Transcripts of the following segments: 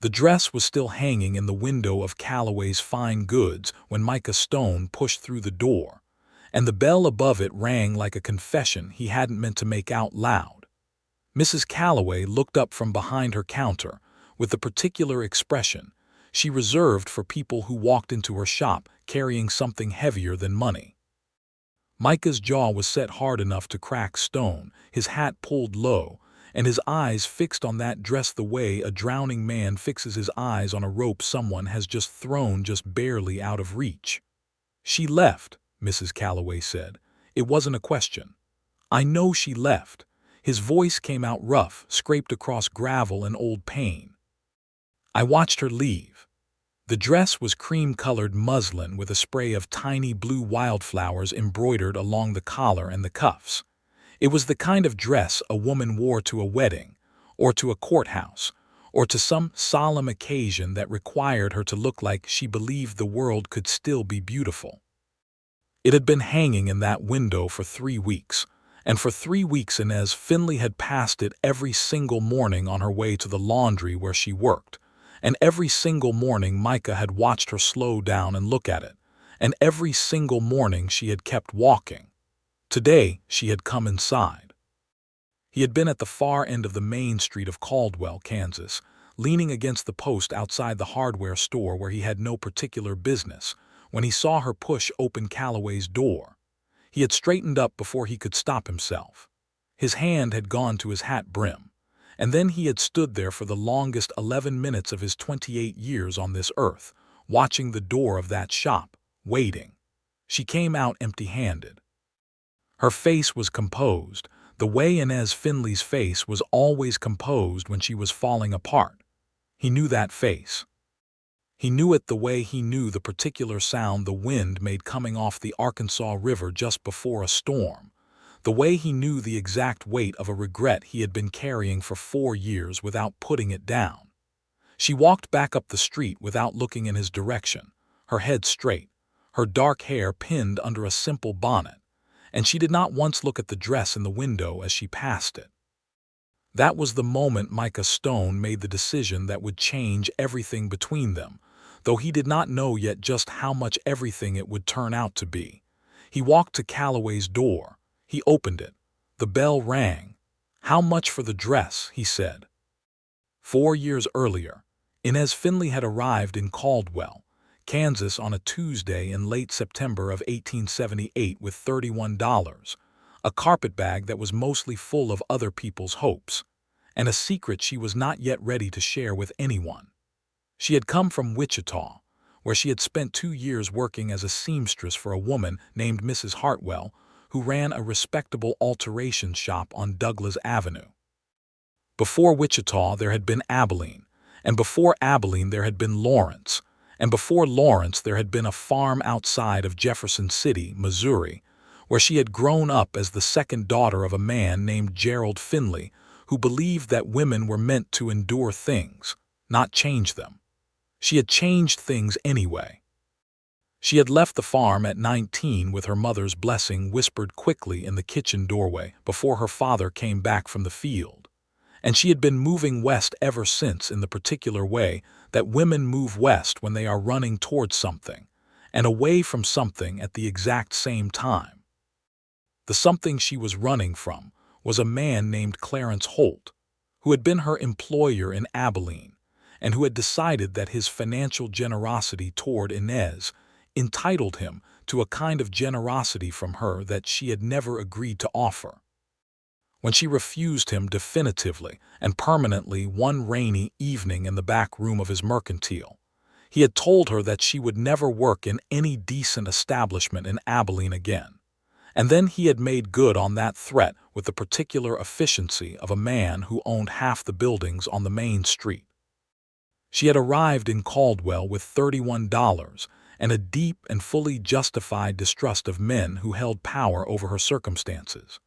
The dress was still hanging in the window of Calloway's Fine Goods when Micah Stone pushed through the door, and the bell above it rang like a confession he hadn't meant to make out loud. Mrs. Calloway looked up from behind her counter with the particular expression she reserved for people who walked into her shop carrying something heavier than money. Micah's jaw was set hard enough to crack stone, his hat pulled low, and his eyes fixed on that dress the way a drowning man fixes his eyes on a rope someone has just thrown just barely out of reach. "She left," Mrs. Calloway said. "It wasn't a question. I know she left." His voice came out rough, scraped across gravel and old paint. "I watched her leave." The dress was cream-colored muslin with a spray of tiny blue wildflowers embroidered along the collar and the cuffs. It was the kind of dress a woman wore to a wedding, or to a courthouse, or to some solemn occasion that required her to look like she believed the world could still be beautiful. It had been hanging in that window for 3 weeks, and for 3 weeks Inez Finley had passed it every single morning on her way to the laundry where she worked, and every single morning Micah had watched her slow down and look at it, and every single morning she had kept walking. Today she had come inside. He had been at the far end of the main street of Caldwell, Kansas, leaning against the post outside the hardware store where he had no particular business, when he saw her push open Calloway's door. He had straightened up before he could stop himself. His hand had gone to his hat brim, and then he had stood there for the longest 11 minutes of his 28 years on this earth, watching the door of that shop, waiting. She came out empty-handed. Her face was composed, the way Inez Finley's face was always composed when she was falling apart. He knew that face. He knew it the way he knew the particular sound the wind made coming off the Arkansas River just before a storm, the way he knew the exact weight of a regret he had been carrying for 4 years without putting it down. She walked back up the street without looking in his direction, her head straight, her dark hair pinned under a simple bonnet, and she did not once look at the dress in the window as she passed it. That was the moment Micah Stone made the decision that would change everything between them, though he did not know yet just how much everything it would turn out to be. He walked to Calloway's door. He opened it. The bell rang. "How much for the dress?" he said. 4 years earlier, Inez Finley had arrived in Caldwell, Kansas on a Tuesday in late September of 1878 with $31, a carpetbag that was mostly full of other people's hopes, and a secret she was not yet ready to share with anyone. She had come from Wichita, where she had spent 2 years working as a seamstress for a woman named Mrs. Hartwell, who ran a respectable alteration shop on Douglas Avenue. Before Wichita there had been Abilene, and before Abilene there had been Lawrence, and before Lawrence there had been a farm outside of Jefferson City, Missouri, where she had grown up as the second daughter of a man named Gerald Finley, who believed that women were meant to endure things, not change them. She had changed things anyway. She had left the farm at 19 with her mother's blessing whispered quickly in the kitchen doorway before her father came back from the field, and she had been moving west ever since in the particular way that women move west when they are running towards something, and away from something at the exact same time. The something she was running from was a man named Clarence Holt, who had been her employer in Abilene, and who had decided that his financial generosity toward Inez entitled him to a kind of generosity from her that she had never agreed to offer. When she refused him definitively and permanently one rainy evening in the back room of his mercantile, he had told her that she would never work in any decent establishment in Abilene again, and then he had made good on that threat with the particular efficiency of a man who owned half the buildings on the main street. She had arrived in Caldwell with $31 and a deep and fully justified distrust of men who held power over her circumstances.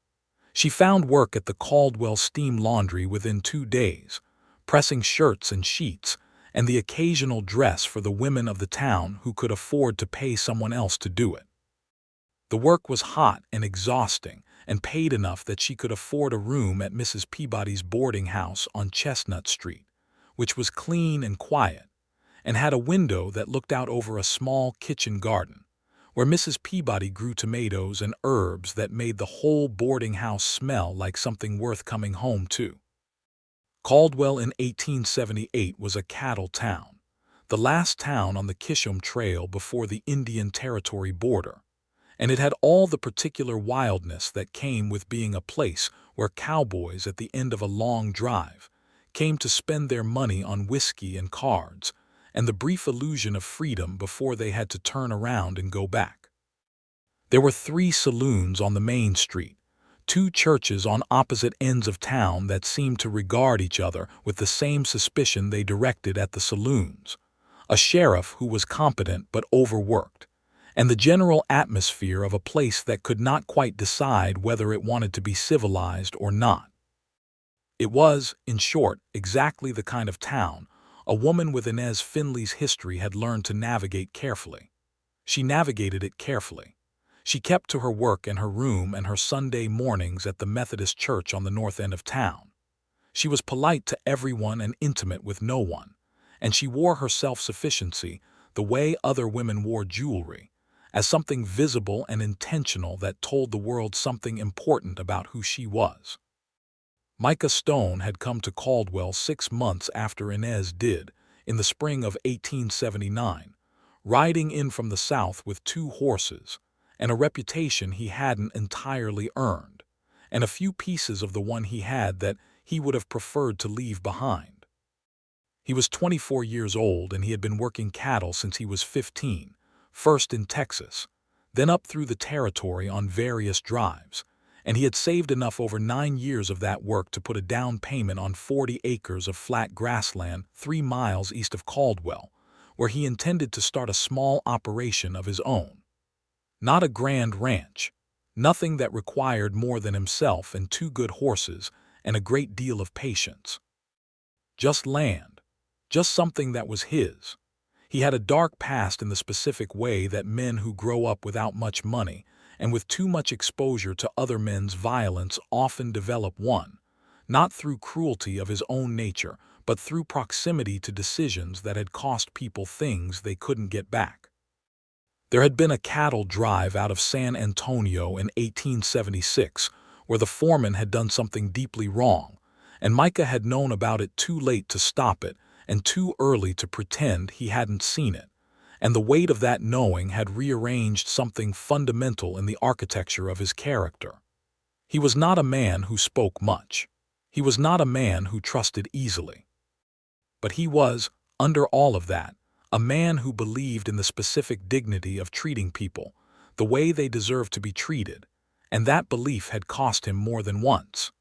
She found work at the Caldwell Steam Laundry within 2 days, pressing shirts and sheets, and the occasional dress for the women of the town who could afford to pay someone else to do it. The work was hot and exhausting, and paid enough that she could afford a room at Mrs. Peabody's boarding house on Chestnut Street, which was clean and quiet, and had a window that looked out over a small kitchen garden, where Mrs. Peabody grew tomatoes and herbs that made the whole boarding house smell like something worth coming home to. Caldwell in 1878 was a cattle town, the last town on the Kishom Trail before the Indian Territory border, and it had all the particular wildness that came with being a place where cowboys at the end of a long drive came to spend their money on whiskey and cards, and the brief illusion of freedom before they had to turn around and go back. There were 3 saloons on the main street, 2 churches on opposite ends of town that seemed to regard each other with the same suspicion they directed at the saloons, a sheriff who was competent but overworked, and the general atmosphere of a place that could not quite decide whether it wanted to be civilized or not. It was, in short, exactly the kind of town a woman with Inez Finley's history had learned to navigate carefully. She navigated it carefully. She kept to her work and her room and her Sunday mornings at the Methodist church on the north end of town. She was polite to everyone and intimate with no one, and she wore her self-sufficiency the way other women wore jewelry, as something visible and intentional that told the world something important about who she was. Micah Stone had come to Caldwell 6 months after Inez did, in the spring of 1879, riding in from the south with 2 horses, and a reputation he hadn't entirely earned, and a few pieces of the one he had that he would have preferred to leave behind. He was 24 years old, and he had been working cattle since he was 15, first in Texas, then up through the territory on various drives, and he had saved enough over 9 years of that work to put a down payment on 40 acres of flat grassland 3 miles east of Caldwell, where he intended to start a small operation of his own. Not a grand ranch, nothing that required more than himself and 2 good horses and a great deal of patience. Just land, just something that was his. He had a dark past in the specific way that men who grow up without much money and with too much exposure to other men's violence often develop one, not through cruelty of his own nature, but through proximity to decisions that had cost people things they couldn't get back. There had been a cattle drive out of San Antonio in 1876 where the foreman had done something deeply wrong, and Micah had known about it too late to stop it and too early to pretend he hadn't seen it, and the weight of that knowing had rearranged something fundamental in the architecture of his character. He was not a man who spoke much. He was not a man who trusted easily. But he was, under all of that, a man who believed in the specific dignity of treating people the way they deserved to be treated, and that belief had cost him more than once.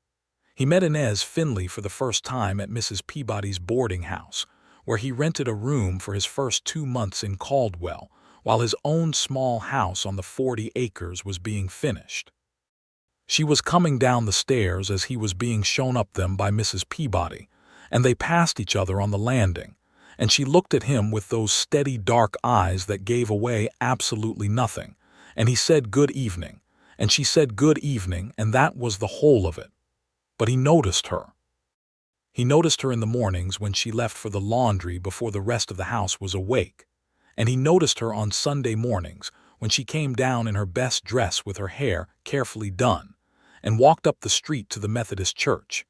He met Inez Finley for the first time at Mrs. Peabody's boarding house, where he rented a room for his first 2 months in Caldwell, while his own small house on the 40 acres was being finished. She was coming down the stairs as he was being shown up them by Mrs. Peabody, and they passed each other on the landing, and she looked at him with those steady dark eyes that gave away absolutely nothing, and he said good evening, and she said good evening, and that was the whole of it. But he noticed her. He noticed her in the mornings when she left for the laundry before the rest of the house was awake, and he noticed her on Sunday mornings when she came down in her best dress with her hair carefully done and walked up the street to the Methodist church,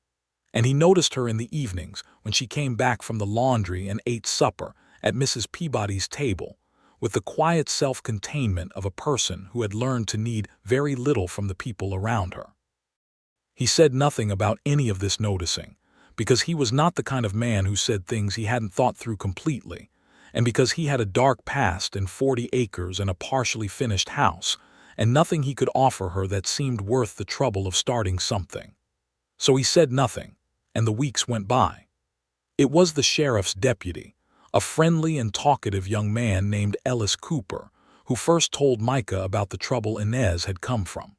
and he noticed her in the evenings when she came back from the laundry and ate supper at Mrs. Peabody's table with the quiet self-containment of a person who had learned to need very little from the people around her. He said nothing about any of this noticing, because he was not the kind of man who said things he hadn't thought through completely, and because he had a dark past and 40 acres and a partially finished house, and nothing he could offer her that seemed worth the trouble of starting something. So he said nothing, and the weeks went by. It was the sheriff's deputy, a friendly and talkative young man named Ellis Cooper, who first told Micah about the trouble Inez had come from.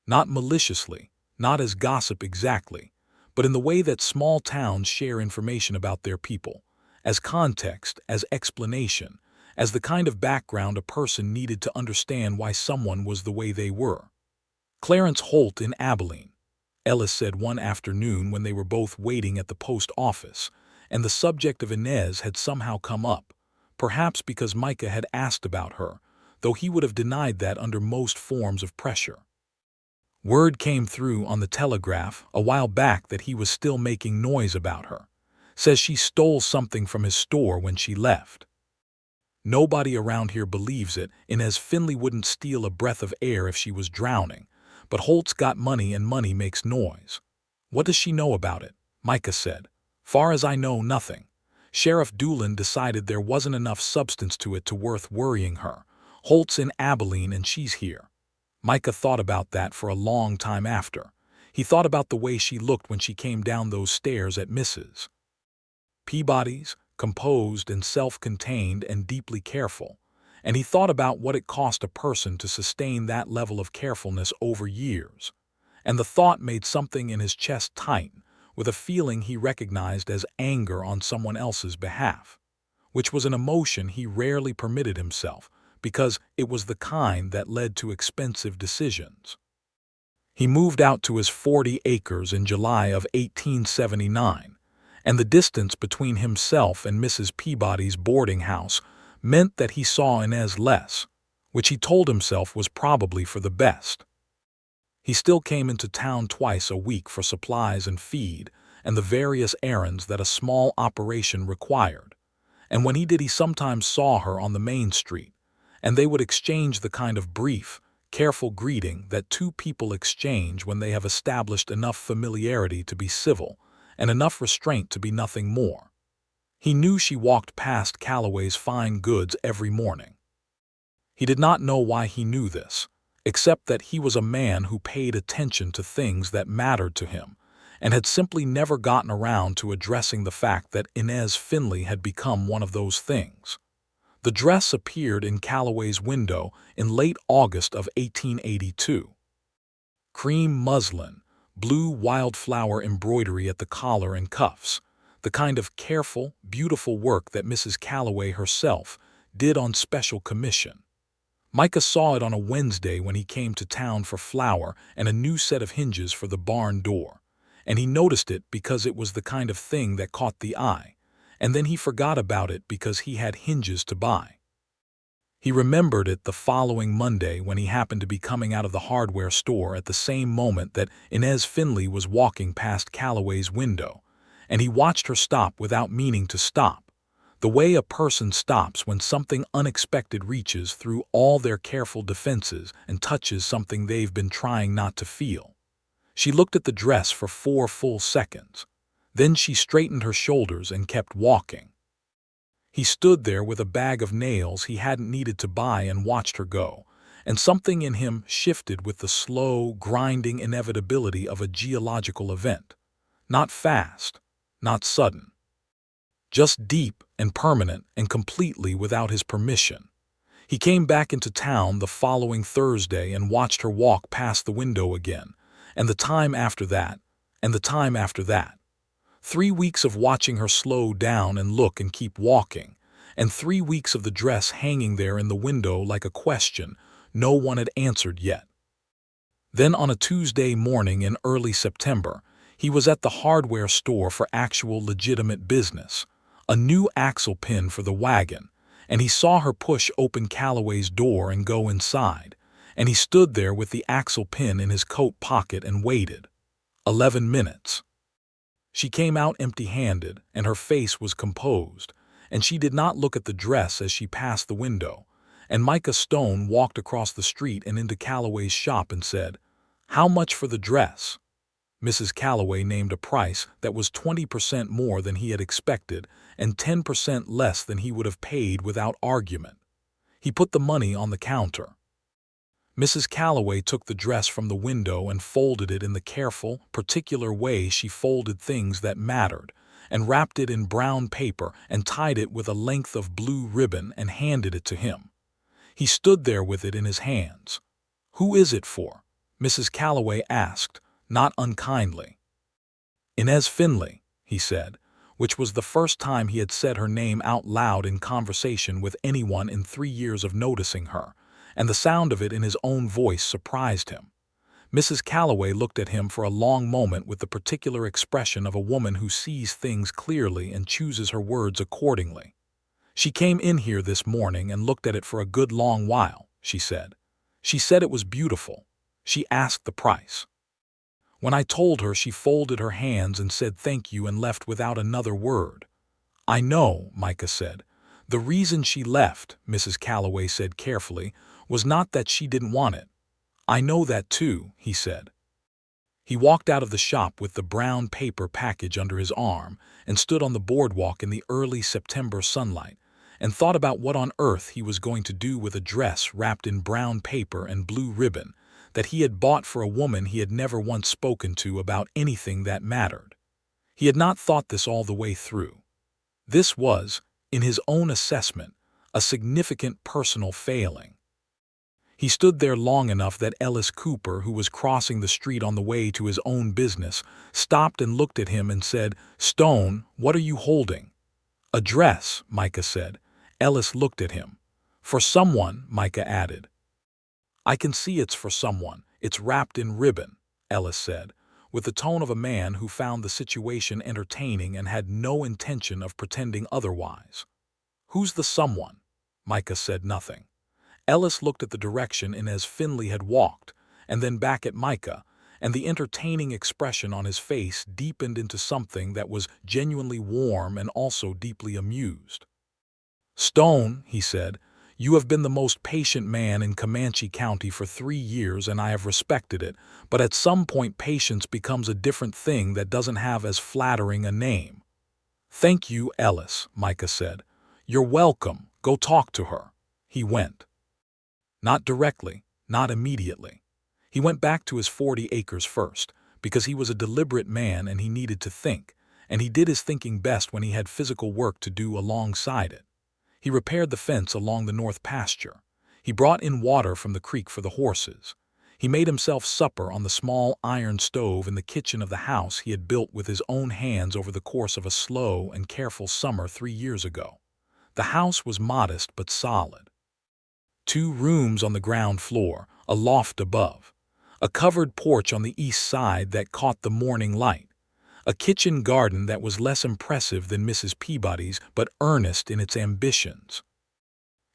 Not maliciously, not as gossip exactly, but in the way that small towns share information about their people, as context, as explanation, as the kind of background a person needed to understand why someone was the way they were. Clarence Holt in Abilene, Ellis said one afternoon when they were both waiting at the post office, and the subject of Inez had somehow come up, perhaps because Micah had asked about her, though he would have denied that under most forms of pressure. Word came through on the telegraph a while back that he was still making noise about her. Says she stole something from his store when she left. Nobody around here believes it. Inez Finley wouldn't steal a breath of air if she was drowning, but Holt's got money and money makes noise. What does she know about it? Micah said. Far as I know, nothing. Sheriff Doolin decided there wasn't enough substance to it to worth worrying her. Holt's in Abilene and she's here. Micah thought about that for a long time after. He thought about the way she looked when she came down those stairs at Mrs. Peabody's, composed and self-contained and deeply careful, and he thought about what it cost a person to sustain that level of carefulness over years. And the thought made something in his chest tighten, with a feeling he recognized as anger on someone else's behalf, which was an emotion he rarely permitted himself, because it was the kind that led to expensive decisions. He moved out to his 40 acres in July of 1879, and the distance between himself and Mrs. Peabody's boarding house meant that he saw Inez less, which he told himself was probably for the best. He still came into town twice a week for supplies and feed and the various errands that a small operation required, and when he did he sometimes saw her on the main street, and they would exchange the kind of brief, careful greeting that two people exchange when they have established enough familiarity to be civil and enough restraint to be nothing more. He knew she walked past Calloway's fine goods every morning. He did not know why he knew this, except that he was a man who paid attention to things that mattered to him, and had simply never gotten around to addressing the fact that Inez Finley had become one of those things. The dress appeared in Calloway's window in late August of 1882. Cream muslin, blue wildflower embroidery at the collar and cuffs, the kind of careful, beautiful work that Mrs. Calloway herself did on special commission. Micah saw it on a Wednesday when he came to town for flour and a new set of hinges for the barn door, and he noticed it because it was the kind of thing that caught the eye, and then he forgot about it because he had hinges to buy. He remembered it the following Monday when he happened to be coming out of the hardware store at the same moment that Inez Finley was walking past Calloway's window, and he watched her stop without meaning to stop, the way a person stops when something unexpected reaches through all their careful defenses and touches something they've been trying not to feel. She looked at the dress for 4 full seconds. Then she straightened her shoulders and kept walking. He stood there with a bag of nails he hadn't needed to buy and watched her go, and something in him shifted with the slow, grinding inevitability of a geological event. Not fast, not sudden. Just deep and permanent and completely without his permission. He came back into town the following Thursday and watched her walk past the window again, and the time after that, and the time after that. 3 weeks of watching her slow down and look and keep walking, and 3 weeks of the dress hanging there in the window like a question no one had answered yet. Then on a Tuesday morning in early September, he was at the hardware store for actual legitimate business, a new axle pin for the wagon, and he saw her push open Calloway's door and go inside, and he stood there with the axle pin in his coat pocket and waited. 11 minutes. She came out empty-handed, and her face was composed, and she did not look at the dress as she passed the window, and Micah Stone walked across the street and into Calloway's shop and said, "How much for the dress?" Mrs. Calloway named a price that was 20% more than he had expected and 10% less than he would have paid without argument. He put the money on the counter. Mrs. Calloway took the dress from the window and folded it in the careful, particular way she folded things that mattered, and wrapped it in brown paper and tied it with a length of blue ribbon and handed it to him. He stood there with it in his hands. "Who is it for?" Mrs. Calloway asked, not unkindly. "Inez Finley," he said, which was the first time he had said her name out loud in conversation with anyone in 3 years of noticing her, and the sound of it in his own voice surprised him. Mrs. Calloway looked at him for a long moment with the particular expression of a woman who sees things clearly and chooses her words accordingly. "She came in here this morning and looked at it for a good long while," she said. "She said it was beautiful. She asked the price. When I told her, she folded her hands and said thank you and left without another word." "I know," Micah said. "The reason she left," Mrs. Calloway said carefully, "was not that she didn't want it." "I know that too," he said. He walked out of the shop with the brown paper package under his arm and stood on the boardwalk in the early September sunlight and thought about what on earth he was going to do with a dress wrapped in brown paper and blue ribbon that he had bought for a woman he had never once spoken to about anything that mattered. He had not thought this all the way through. This was, in his own assessment, a significant personal failing. He stood there long enough that Ellis Cooper, who was crossing the street on the way to his own business, stopped and looked at him and said, "Stone, what are you holding?" "A dress," Micah said. Ellis looked at him. "For someone," Micah added. "I can see it's for someone. It's wrapped in ribbon," Ellis said, with the tone of a man who found the situation entertaining and had no intention of pretending otherwise. "Who's the someone?" Micah said nothing. Ellis looked at the direction Inez Finley had walked, and then back at Micah, and the entertaining expression on his face deepened into something that was genuinely warm and also deeply amused. "Stone," he said, "you have been the most patient man in Comanche County for 3 years, and I have respected it, but at some point patience becomes a different thing that doesn't have as flattering a name." "Thank you, Ellis," Micah said. "You're welcome. Go talk to her." He went. Not directly, not immediately. He went back to his 40 acres first, because he was a deliberate man and he needed to think, and he did his thinking best when he had physical work to do alongside it. He repaired the fence along the north pasture. He brought in water from the creek for the horses. He made himself supper on the small iron stove in the kitchen of the house he had built with his own hands over the course of a slow and careful summer 3 years ago. The house was modest but solid. 2 rooms on the ground floor, a loft above, a covered porch on the east side that caught the morning light, a kitchen garden that was less impressive than Mrs. Peabody's but earnest in its ambitions.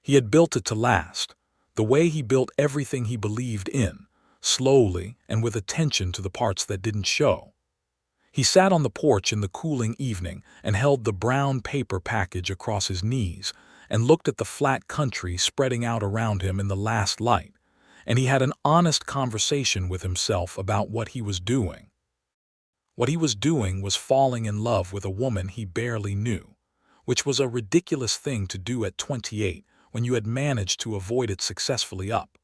He had built it to last, the way he built everything he believed in, slowly and with attention to the parts that didn't show. He sat on the porch in the cooling evening and held the brown paper package across his knees and looked at the flat country spreading out around him in the last light, and he had an honest conversation with himself about what he was doing. What he was doing was falling in love with a woman he barely knew, which was a ridiculous thing to do at 28 when you had managed to avoid it successfully up,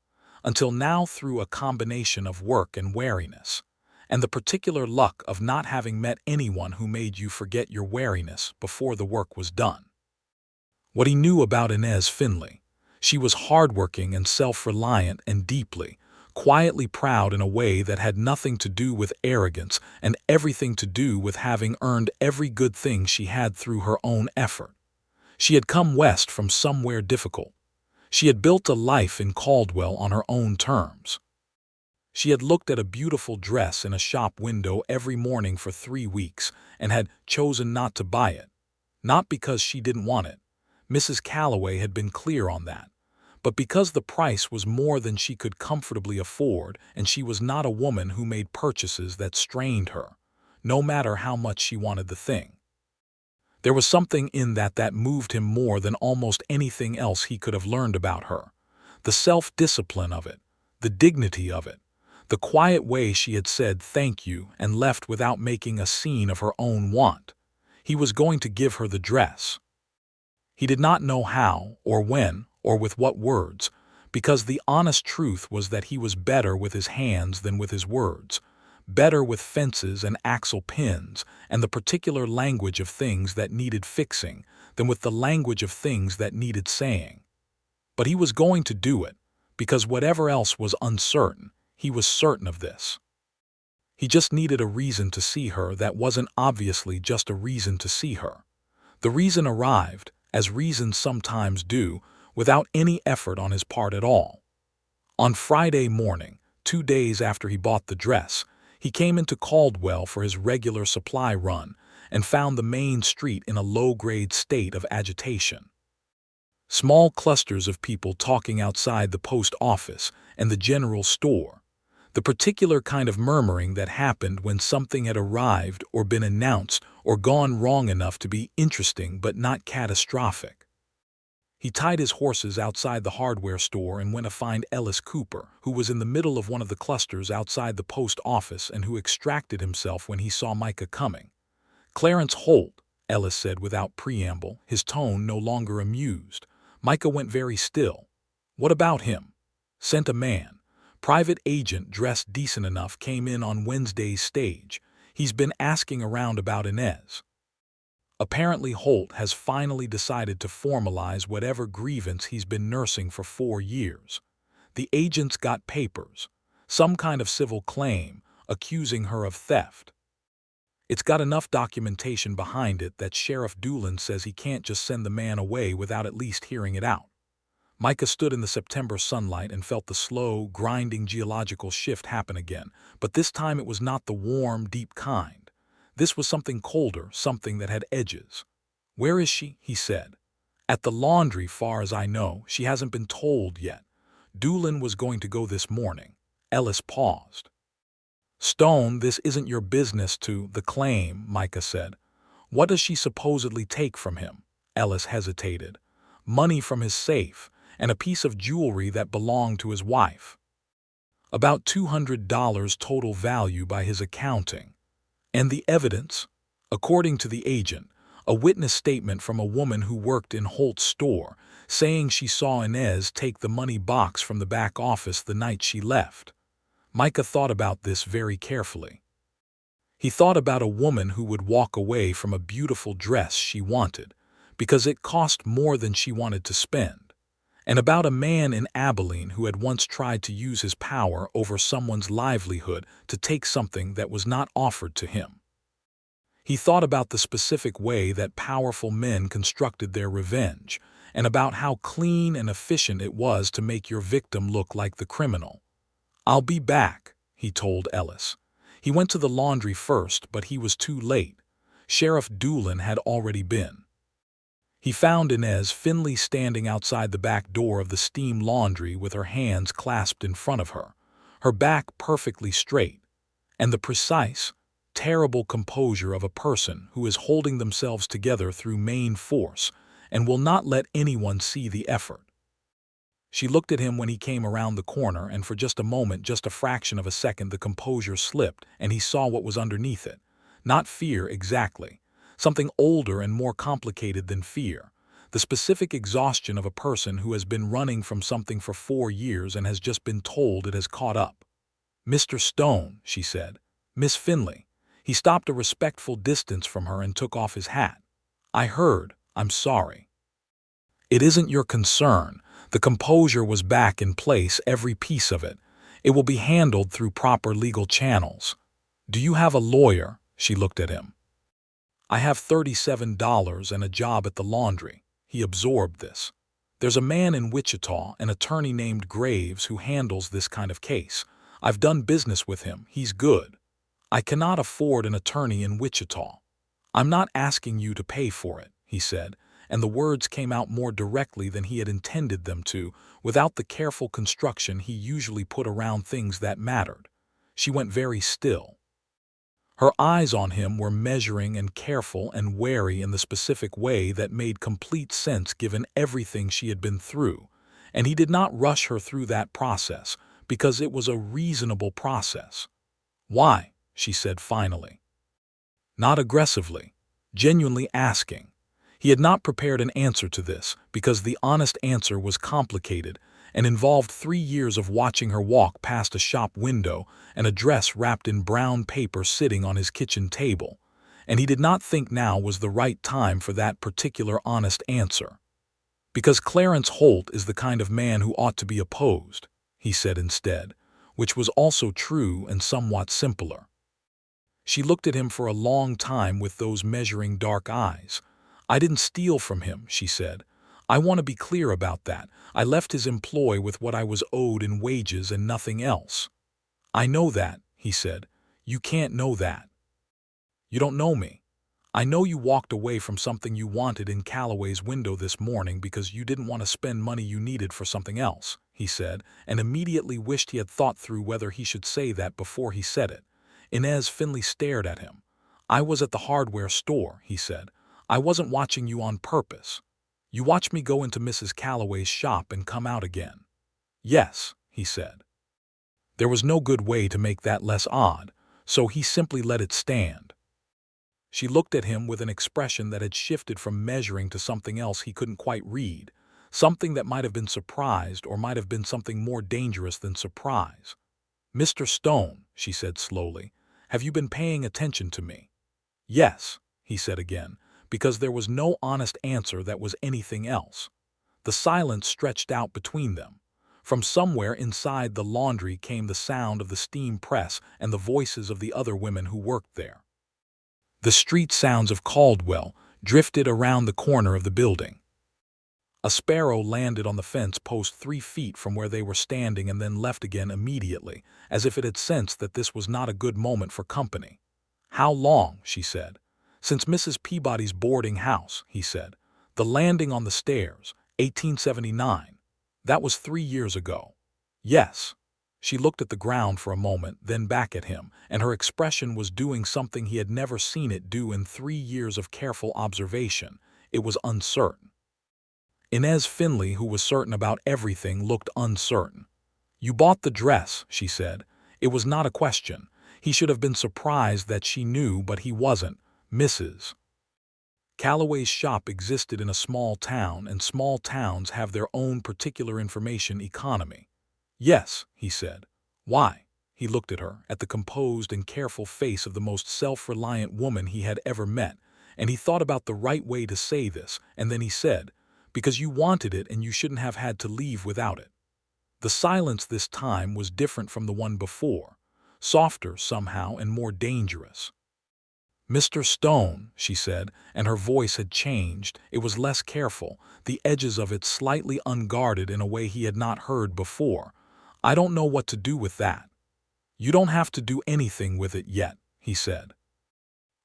until now through a combination of work and wariness, and the particular luck of not having met anyone who made you forget your wariness before the work was done. What he knew about Inez Finley: she was hardworking and self-reliant and deeply, quietly proud in a way that had nothing to do with arrogance and everything to do with having earned every good thing she had through her own effort. She had come west from somewhere difficult. She had built a life in Caldwell on her own terms. She had looked at a beautiful dress in a shop window every morning for 3 weeks and had chosen not to buy it, not because she didn't want it. Mrs. Calloway had been clear on that, but because the price was more than she could comfortably afford and she was not a woman who made purchases that strained her, no matter how much she wanted the thing. There was something in that moved him more than almost anything else he could have learned about her. The self-discipline of it, the dignity of it, the quiet way she had said thank you and left without making a scene of her own want. He was going to give her the dress. He did not know how, or when, or with what words, because the honest truth was that he was better with his hands than with his words, better with fences and axle pins and the particular language of things that needed fixing than with the language of things that needed saying. But he was going to do it, because whatever else was uncertain, he was certain of this. He just needed a reason to see her that wasn't obviously just a reason to see her. The reason arrived, as reasons sometimes do, without any effort on his part at all. On Friday morning, 2 days after he bought the dress, he came into Caldwell for his regular supply run and found the main street in a low-grade state of agitation. Small clusters of people talking outside the post office and the general store, the particular kind of murmuring that happened when something had arrived or been announced or gone wrong enough to be interesting but not catastrophic. He tied his horses outside the hardware store and went to find Ellis Cooper, who was in the middle of one of the clusters outside the post office and who extracted himself when he saw Micah coming. "Clarence Holt," Ellis said without preamble, his tone no longer amused. Micah went very still. "What about him?" "Sent a man. Private agent dressed decent enough came in on Wednesday's stage. He's been asking around about Inez." Apparently Holt has finally decided to formalize whatever grievance he's been nursing for 4 years. The agent's got papers, some kind of civil claim, accusing her of theft. It's got enough documentation behind it that Sheriff Doolin says he can't just send the man away without at least hearing it out. Micah stood in the September sunlight and felt the slow, grinding geological shift happen again, but this time it was not the warm, deep kind. This was something colder, something that had edges. "Where is she?" he said. "At the laundry, far as I know. She hasn't been told yet. Doolin was going to go this morning." Ellis paused. "Stone, this isn't your business to the claim," Micah said. "What does she supposedly take from him?" Ellis hesitated. "Money from his safe, and a piece of jewelry that belonged to his wife. About $200 total value by his accounting. And the evidence? According to the agent, a witness statement from a woman who worked in Holt's store, saying she saw Inez take the money box from the back office the night she left." Micah thought about this very carefully. He thought about a woman who would walk away from a beautiful dress she wanted, because it cost more than she wanted to spend, and about a man in Abilene who had once tried to use his power over someone's livelihood to take something that was not offered to him. He thought about the specific way that powerful men constructed their revenge, and about how clean and efficient it was to make your victim look like the criminal. "I'll be back," he told Ellis. He went to the laundry first, but he was too late. Sheriff Doolin had already been. He found Inez Finley standing outside the back door of the steam laundry with her hands clasped in front of her, her back perfectly straight, and the precise, terrible composure of a person who is holding themselves together through main force and will not let anyone see the effort. She looked at him when he came around the corner, and for just a moment, just a fraction of a second, the composure slipped and he saw what was underneath it. Not fear exactly. Something older and more complicated than fear. The specific exhaustion of a person who has been running from something for 4 years and has just been told it has caught up. "Mr. Stone," she said. "Miss Finley." He stopped a respectful distance from her and took off his hat. "I heard. I'm sorry." "It isn't your concern." The composure was back in place, every piece of it. "It will be handled through proper legal channels." "Do you have a lawyer?" She looked at him. "I have $37 and a job at the laundry." He absorbed this. "There's a man in Wichita, an attorney named Graves, who handles this kind of case. I've done business with him. He's good." "I cannot afford an attorney in Wichita." "I'm not asking you to pay for it," he said, and the words came out more directly than he had intended them to, without the careful construction he usually put around things that mattered. She went very still. Her eyes on him were measuring and careful and wary in the specific way that made complete sense given everything she had been through, and he did not rush her through that process because it was a reasonable process. "Why?" she said finally. Not aggressively, genuinely asking. He had not prepared an answer to this because the honest answer was complicated and involved 3 years of watching her walk past a shop window and a dress wrapped in brown paper sitting on his kitchen table, and he did not think now was the right time for that particular honest answer. "Because Clarence Holt is the kind of man who ought to be opposed," he said instead, which was also true and somewhat simpler. She looked at him for a long time with those measuring dark eyes. "I didn't steal from him," she said. "I want to be clear about that. I left his employ with what I was owed in wages and nothing else." "I know that," he said. "You can't know that. You don't know me. I know you walked away from something you wanted in Calloway's window this morning because you didn't want to spend money you needed for something else," he said, and immediately wished he had thought through whether he should say that before he said it. Inez Finley stared at him. "I was at the hardware store," he said. "I wasn't watching you on purpose. You watched me go into Mrs. Calloway's shop and come out again." "Yes," he said. There was no good way to make that less odd, so he simply let it stand. She looked at him with an expression that had shifted from measuring to something else he couldn't quite read, something that might have been surprised or might have been something more dangerous than surprise. "Mr. Stone," she said slowly, "have you been paying attention to me?" "Yes," he said again, because there was no honest answer that was anything else. The silence stretched out between them. From somewhere inside the laundry came the sound of the steam press and the voices of the other women who worked there. The street sounds of Caldwell drifted around the corner of the building. A sparrow landed on the fence post 3 feet from where they were standing and then left again immediately, as if it had sensed that this was not a good moment for company. "How long?" she said. "Since Mrs. Peabody's boarding house," he said. "The landing on the stairs, 1879. That was 3 years ago." "Yes." She looked at the ground for a moment, then back at him, and her expression was doing something he had never seen it do in 3 years of careful observation. It was uncertain. Inez Finley, who was certain about everything, looked uncertain. "You bought the dress," she said. It was not a question. He should have been surprised that she knew, but he wasn't. Mrs. Calloway's shop existed in a small town, and small towns have their own particular information economy. "Yes," he said. "Why?" He looked at her, at the composed and careful face of the most self-reliant woman he had ever met, and he thought about the right way to say this, and then he said, "Because you wanted it and you shouldn't have had to leave without it." The silence this time was different from the one before, softer somehow and more dangerous. "Mr. Stone," she said, and her voice had changed. It was less careful, the edges of it slightly unguarded in a way he had not heard before. "I don't know what to do with that." "You don't have to do anything with it yet," he said.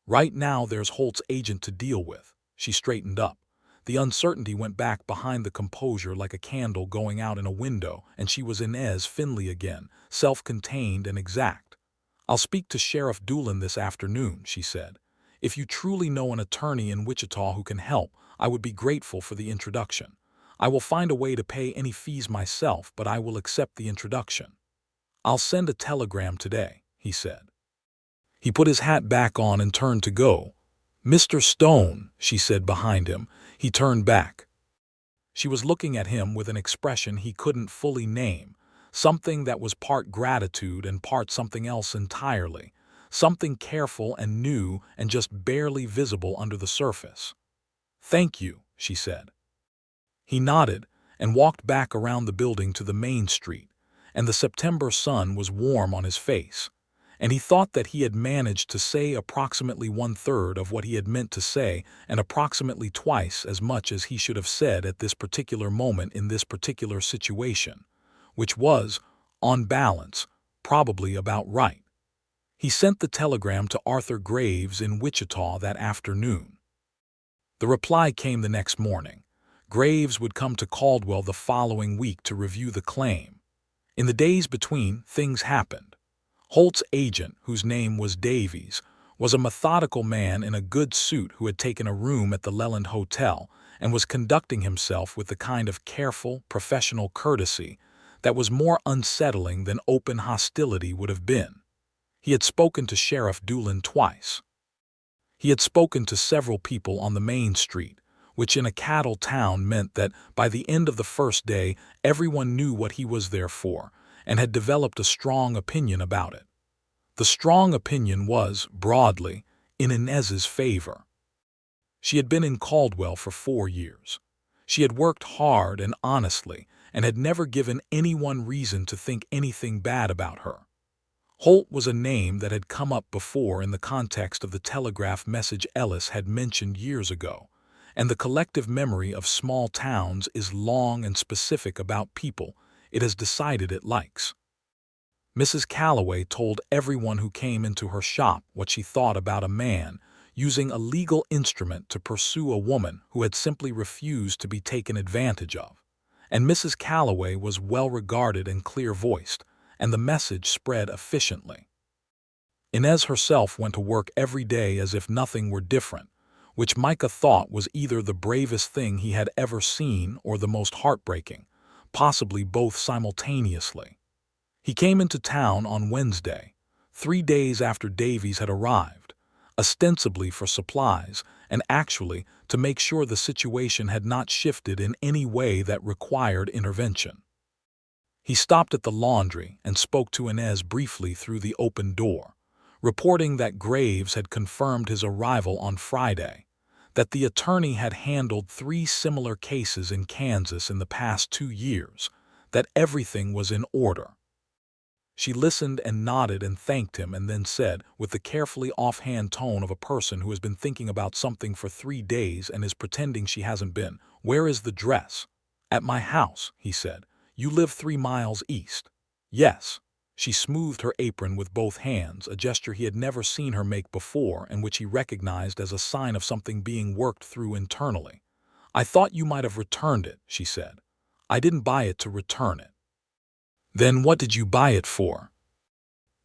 "Right now there's Holt's agent to deal with." She straightened up. The uncertainty went back behind the composure like a candle going out in a window, and she was Inez Finley again, self-contained and exact. "I'll speak to Sheriff Doolin this afternoon," she said. "If you truly know an attorney in Wichita who can help, I would be grateful for the introduction. I will find a way to pay any fees myself, but I will accept the introduction." "I'll send a telegram today," he said. He put his hat back on and turned to go. "Mr. Stone," she said behind him. He turned back. She was looking at him with an expression he couldn't fully name, something that was part gratitude and part something else entirely, something careful and new and just barely visible under the surface. "Thank you," she said. He nodded and walked back around the building to the main street, and the September sun was warm on his face, and he thought that he had managed to say approximately 1/3 of what he had meant to say and approximately twice as much as he should have said at this particular moment in this particular situation, which was, on balance, probably about right. He sent the telegram to Arthur Graves in Wichita that afternoon. The reply came the next morning. Graves would come to Caldwell the following week to review the claim. In the days between, things happened. Holt's agent, whose name was Davies, was a methodical man in a good suit who had taken a room at the Leland Hotel and was conducting himself with the kind of careful, professional courtesy that was more unsettling than open hostility would have been. He had spoken to Sheriff Doolin twice. He had spoken to several people on the main street, which in a cattle town meant that by the end of the first day everyone knew what he was there for and had developed a strong opinion about it. The strong opinion was, broadly, in Inez's favor. She had been in Caldwell for 4 years. She had worked hard and honestly and had never given anyone reason to think anything bad about her. Holt was a name that had come up before in the context of the telegraph message Ellis had mentioned years ago, and the collective memory of small towns is long and specific about people it has decided it likes. Mrs. Calloway told everyone who came into her shop what she thought about a man using a legal instrument to pursue a woman who had simply refused to be taken advantage of. And Mrs. Calloway was well regarded and clear-voiced, and the message spread efficiently. Inez herself went to work every day as if nothing were different, which Micah thought was either the bravest thing he had ever seen or the most heartbreaking, possibly both simultaneously. He came into town on Wednesday, 3 days after Davies had arrived, ostensibly for supplies and actually to make sure the situation had not shifted in any way that required intervention. He stopped at the laundry and spoke to Inez briefly through the open door, reporting that Graves had confirmed his arrival on Friday, that the attorney had handled 3 similar cases in Kansas in the past 2 years, that everything was in order. She listened and nodded and thanked him and then said, with the carefully offhand tone of a person who has been thinking about something for 3 days and is pretending she hasn't been, "Where is the dress?" "At my house," he said. "You live 3 miles east." "Yes." She smoothed her apron with both hands, a gesture he had never seen her make before and which he recognized as a sign of something being worked through internally. "I thought you might have returned it," she said. "I didn't buy it to return it." "Then what did you buy it for?"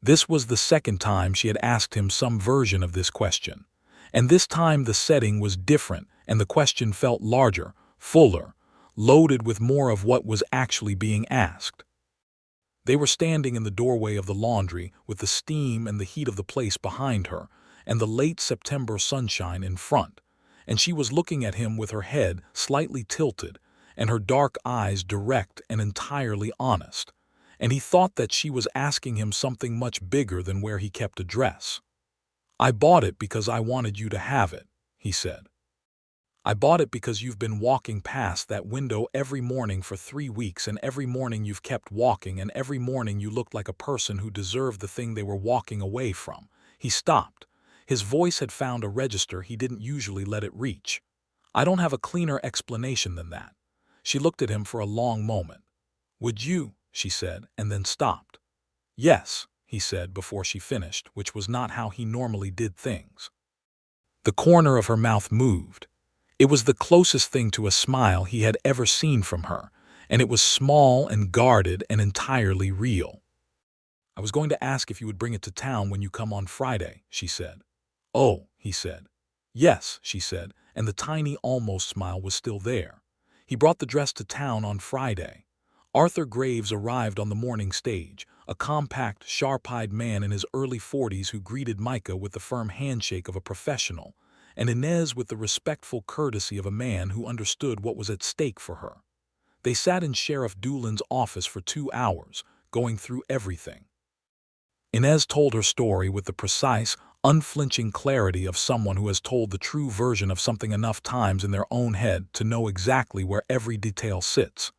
This was the second time she had asked him some version of this question, and this time the setting was different and the question felt larger, fuller, loaded with more of what was actually being asked. They were standing in the doorway of the laundry with the steam and the heat of the place behind her and the late September sunshine in front, and she was looking at him with her head slightly tilted and her dark eyes direct and entirely honest, and he thought that she was asking him something much bigger than where he kept a dress. "I bought it because I wanted you to have it," he said. "I bought it because you've been walking past that window every morning for 3 weeks and every morning you've kept walking and every morning you looked like a person who deserved the thing they were walking away from." He stopped. His voice had found a register he didn't usually let it reach. "I don't have a cleaner explanation than that." She looked at him for a long moment. "Would you?" she said, and then stopped. "Yes," he said before she finished, which was not how he normally did things. The corner of her mouth moved. It was the closest thing to a smile he had ever seen from her, and it was small and guarded and entirely real. "I was going to ask if you would bring it to town when you come on Friday," she said. "Oh," he said. "Yes," she said, and the tiny almost smile was still there. He brought the dress to town on Friday. Arthur Graves arrived on the morning stage, a compact, sharp-eyed man in his early 40s who greeted Micah with the firm handshake of a professional, and Inez with the respectful courtesy of a man who understood what was at stake for her. They sat in Sheriff Doolin's office for 2 hours, going through everything. Inez told her story with the precise, unflinching clarity of someone who has told the true version of something enough times in their own head to know exactly where every detail sits.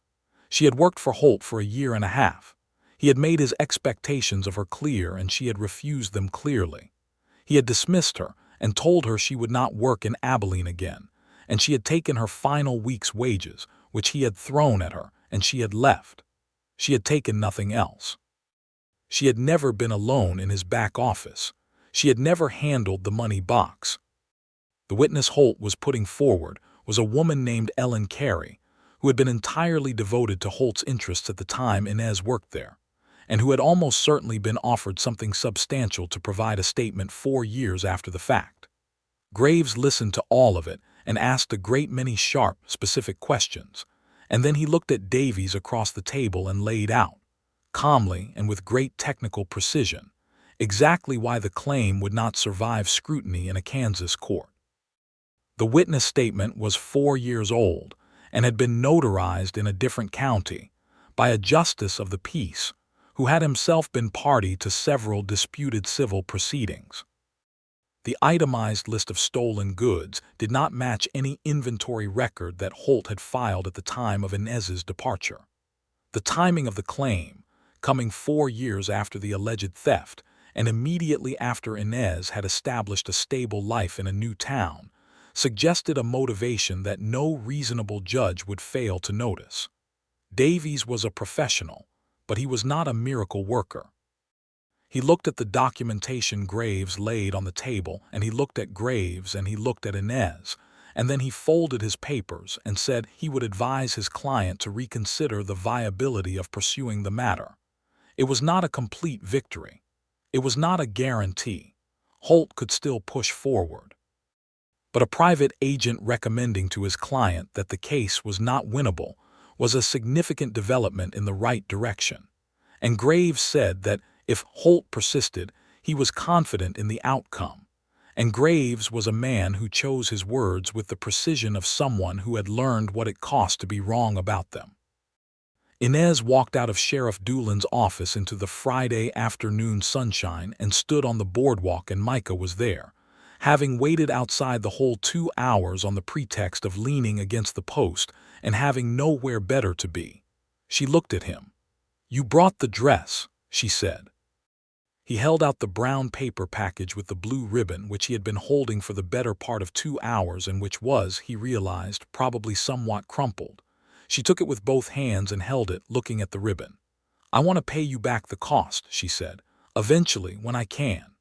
She had worked for Holt for a year and a half. He had made his expectations of her clear and she had refused them clearly. He had dismissed her and told her she would not work in Abilene again, and she had taken her final week's wages, which he had thrown at her, and she had left. She had taken nothing else. She had never been alone in his back office. She had never handled the money box. The witness Holt was putting forward was a woman named Ellen Carey, who had been entirely devoted to Holt's interests at the time Inez worked there, and who had almost certainly been offered something substantial to provide a statement 4 years after the fact. Graves listened to all of it and asked a great many sharp, specific questions, and then he looked at Davies across the table and laid out, calmly and with great technical precision, exactly why the claim would not survive scrutiny in a Kansas court. The witness statement was 4 years old and had been notarized in a different county by a justice of the peace who had himself been party to several disputed civil proceedings. The itemized list of stolen goods did not match any inventory record that Holt had filed at the time of Inez's departure. The timing of the claim, coming 4 years after the alleged theft and immediately after Inez had established a stable life in a new town, suggested a motivation that no reasonable judge would fail to notice. Davies was a professional, but he was not a miracle worker. He looked at the documentation Graves laid on the table, and he looked at Graves, and he looked at Inez, and then he folded his papers and said he would advise his client to reconsider the viability of pursuing the matter. It was not a complete victory. It was not a guarantee. Holt could still push forward. But a private agent recommending to his client that the case was not winnable was a significant development in the right direction. And Graves said that if Holt persisted, he was confident in the outcome. And Graves was a man who chose his words with the precision of someone who had learned what it cost to be wrong about them. Inez walked out of Sheriff Doolan's office into the Friday afternoon sunshine and stood on the boardwalk, and Micah was there, having waited outside the whole 2 hours on the pretext of leaning against the post and having nowhere better to be. She looked at him. "You brought the dress," she said. He held out the brown paper package with the blue ribbon, which he had been holding for the better part of 2 hours and which was, he realized, probably somewhat crumpled. She took it with both hands and held it, looking at the ribbon. "I want to pay you back the cost," she said, "eventually, when I can."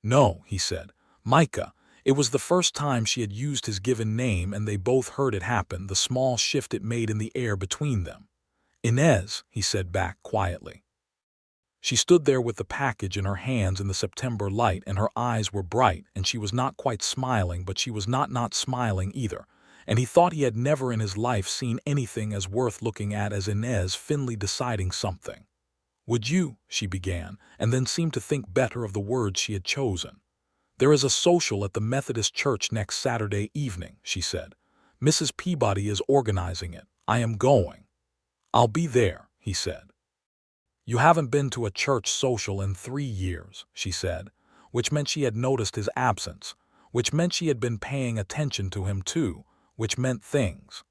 "No," he said. "Micah." It was the first time she had used his given name, and they both heard it happen, the small shift it made in the air between them. "Inez," he said back quietly. She stood there with the package in her hands in the September light, and her eyes were bright, and she was not quite smiling, but she was not smiling either. And he thought he had never in his life seen anything as worth looking at as Inez Finley deciding something. "Would you," she began, and then seemed to think better of the words she had chosen. "There is a social at the Methodist Church next Saturday evening," she said. "Mrs. Peabody is organizing it. I am going." "I'll be there," he said. "You haven't been to a church social in 3 years," she said, which meant she had noticed his absence, which meant she had been paying attention to him too, which meant things.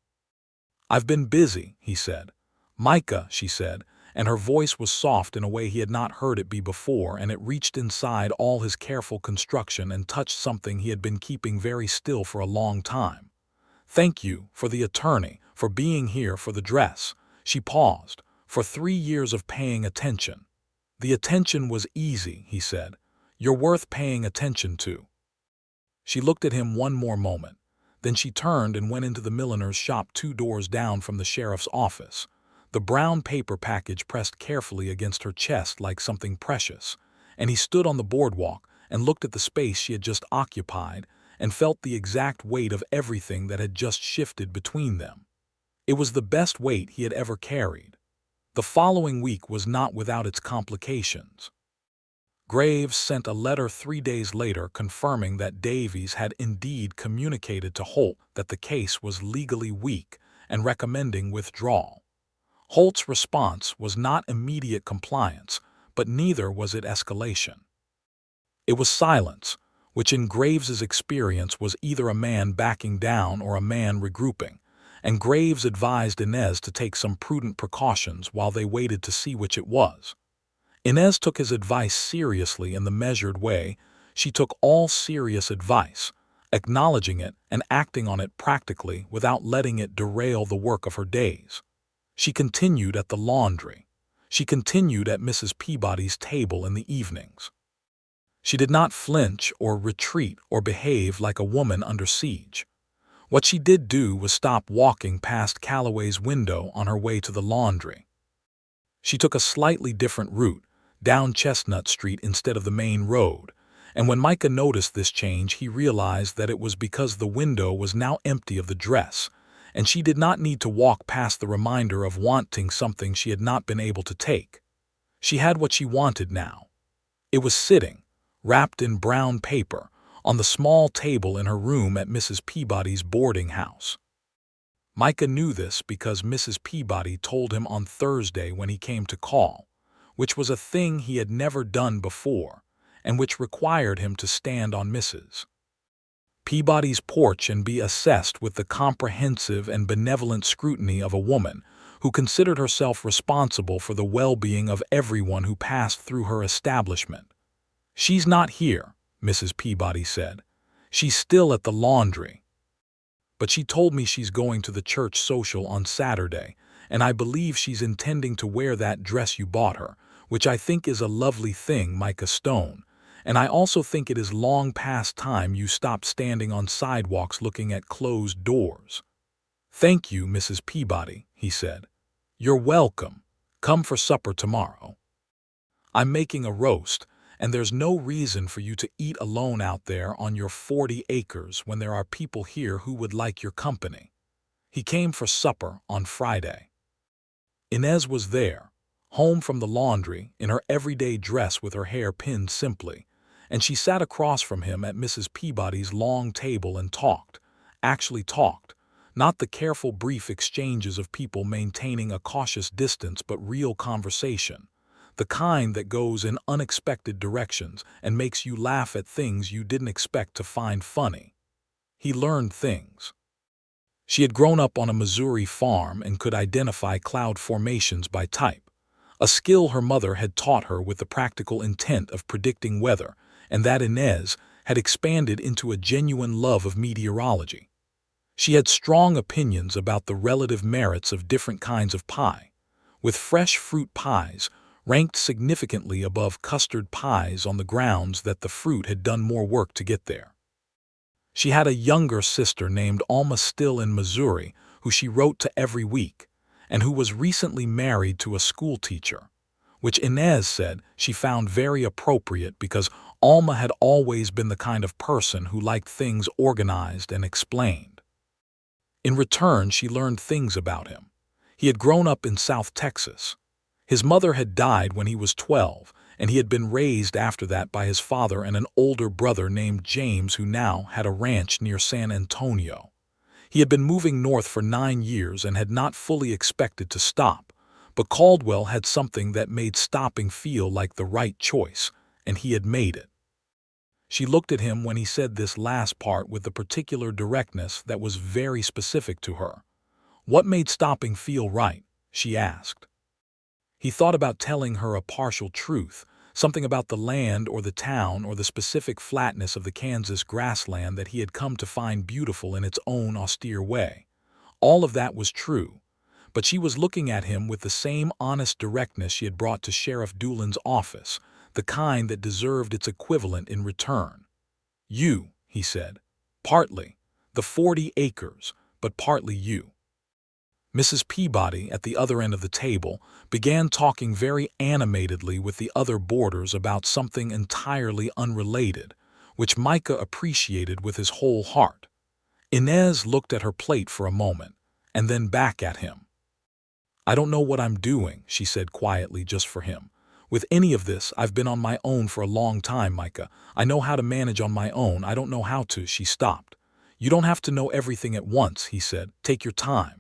"I've been busy," he said. "Micah," she said, and her voice was soft in a way he had not heard it be before, and it reached inside all his careful construction and touched something he had been keeping very still for a long time. "Thank you, for the attorney, for being here, for the dress." She paused. "For 3 years of paying attention." "The attention was easy," he said. "You're worth paying attention to." She looked at him one more moment. Then she turned and went into the milliner's shop 2 doors down from the sheriff's office, the brown paper package pressed carefully against her chest like something precious, and he stood on the boardwalk and looked at the space she had just occupied and felt the exact weight of everything that had just shifted between them. It was the best weight he had ever carried. The following week was not without its complications. Graves sent a letter 3 days later confirming that Davies had indeed communicated to Holt that the case was legally weak and recommending withdrawal. Holt's response was not immediate compliance, but neither was it escalation. It was silence, which in Graves's experience was either a man backing down or a man regrouping, and Graves advised Inez to take some prudent precautions while they waited to see which it was. Inez took his advice seriously in the measured way she took all serious advice, acknowledging it and acting on it practically without letting it derail the work of her days. She continued at the laundry. She continued at Mrs. Peabody's table in the evenings. She did not flinch or retreat or behave like a woman under siege. What she did do was stop walking past Calloway's window on her way to the laundry. She took a slightly different route, down Chestnut Street instead of the main road, and when Micah noticed this change he realized that it was because the window was now empty of the dress, and she did not need to walk past the reminder of wanting something she had not been able to take. She had what she wanted now. It was sitting, wrapped in brown paper, on the small table in her room at Mrs. Peabody's boarding house. Micah knew this because Mrs. Peabody told him on Thursday when he came to call, which was a thing he had never done before, and which required him to stand on Mrs. Peabody's porch and be assessed with the comprehensive and benevolent scrutiny of a woman who considered herself responsible for the well-being of everyone who passed through her establishment. "She's not here," Mrs. Peabody said. "She's still at the laundry. But she told me she's going to the church social on Saturday, and I believe she's intending to wear that dress you bought her, which I think is a lovely thing, Micah Stone, and I also think it is long past time you stopped standing on sidewalks looking at closed doors. Thank you, Mrs. Peabody, he said. You're welcome. Come for supper tomorrow. I'm making a roast, and there's no reason for you to eat alone out there on your 40 acres when there are people here who would like your company. He came for supper on Friday. Inez was there, home from the laundry, in her everyday dress with her hair pinned simply, and she sat across from him at Mrs. Peabody's long table and talked, actually talked, not the careful brief exchanges of people maintaining a cautious distance but real conversation, the kind that goes in unexpected directions and makes you laugh at things you didn't expect to find funny. He learned things. She had grown up on a Missouri farm and could identify cloud formations by type, a skill her mother had taught her with the practical intent of predicting weather, and that Inez had expanded into a genuine love of meteorology. She had strong opinions about the relative merits of different kinds of pie, with fresh fruit pies ranked significantly above custard pies on the grounds that the fruit had done more work to get there. She had a younger sister named Alma still in Missouri who she wrote to every week, and who was recently married to a schoolteacher, which Inez said she found very appropriate because Alma had always been the kind of person who liked things organized and explained. In return, she learned things about him. He had grown up in South Texas. His mother had died when he was 12, and he had been raised after that by his father and an older brother named James who now had a ranch near San Antonio. He had been moving north for 9 years and had not fully expected to stop, but Caldwell had something that made stopping feel like the right choice, and he had made it. She looked at him when he said this last part with a particular directness that was very specific to her. What made stopping feel right? She asked. He thought about telling her a partial truth, something about the land or the town or the specific flatness of the Kansas grassland that he had come to find beautiful in its own austere way. All of that was true, but she was looking at him with the same honest directness she had brought to Sheriff Doolin's office, the kind that deserved its equivalent in return. You, he said, partly, the 40 acres, but partly you. Mrs. Peabody, at the other end of the table, began talking very animatedly with the other boarders about something entirely unrelated, which Micah appreciated with his whole heart. Inez looked at her plate for a moment, and then back at him. I don't know what I'm doing, she said quietly just for him. With any of this, I've been on my own for a long time, Micah. I know how to manage on my own. I don't know how to. She stopped. You don't have to know everything at once, he said. Take your time.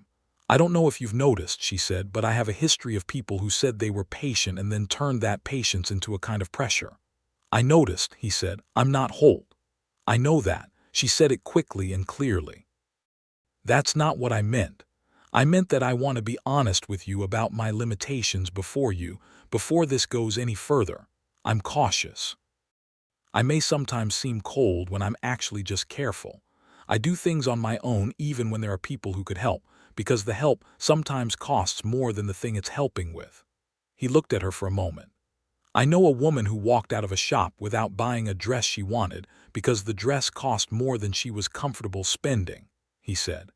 I don't know if you've noticed, she said, but I have a history of people who said they were patient and then turned that patience into a kind of pressure. I noticed, he said. I'm not Holt. I know that. She said it quickly and clearly. That's not what I meant. I meant that I want to be honest with you about my limitations before this goes any further. I'm cautious. I may sometimes seem cold when I'm actually just careful. I do things on my own even when there are people who could help, because the help sometimes costs more than the thing it's helping with. He looked at her for a moment. I know a woman who walked out of a shop without buying a dress she wanted because the dress cost more than she was comfortable spending, he said.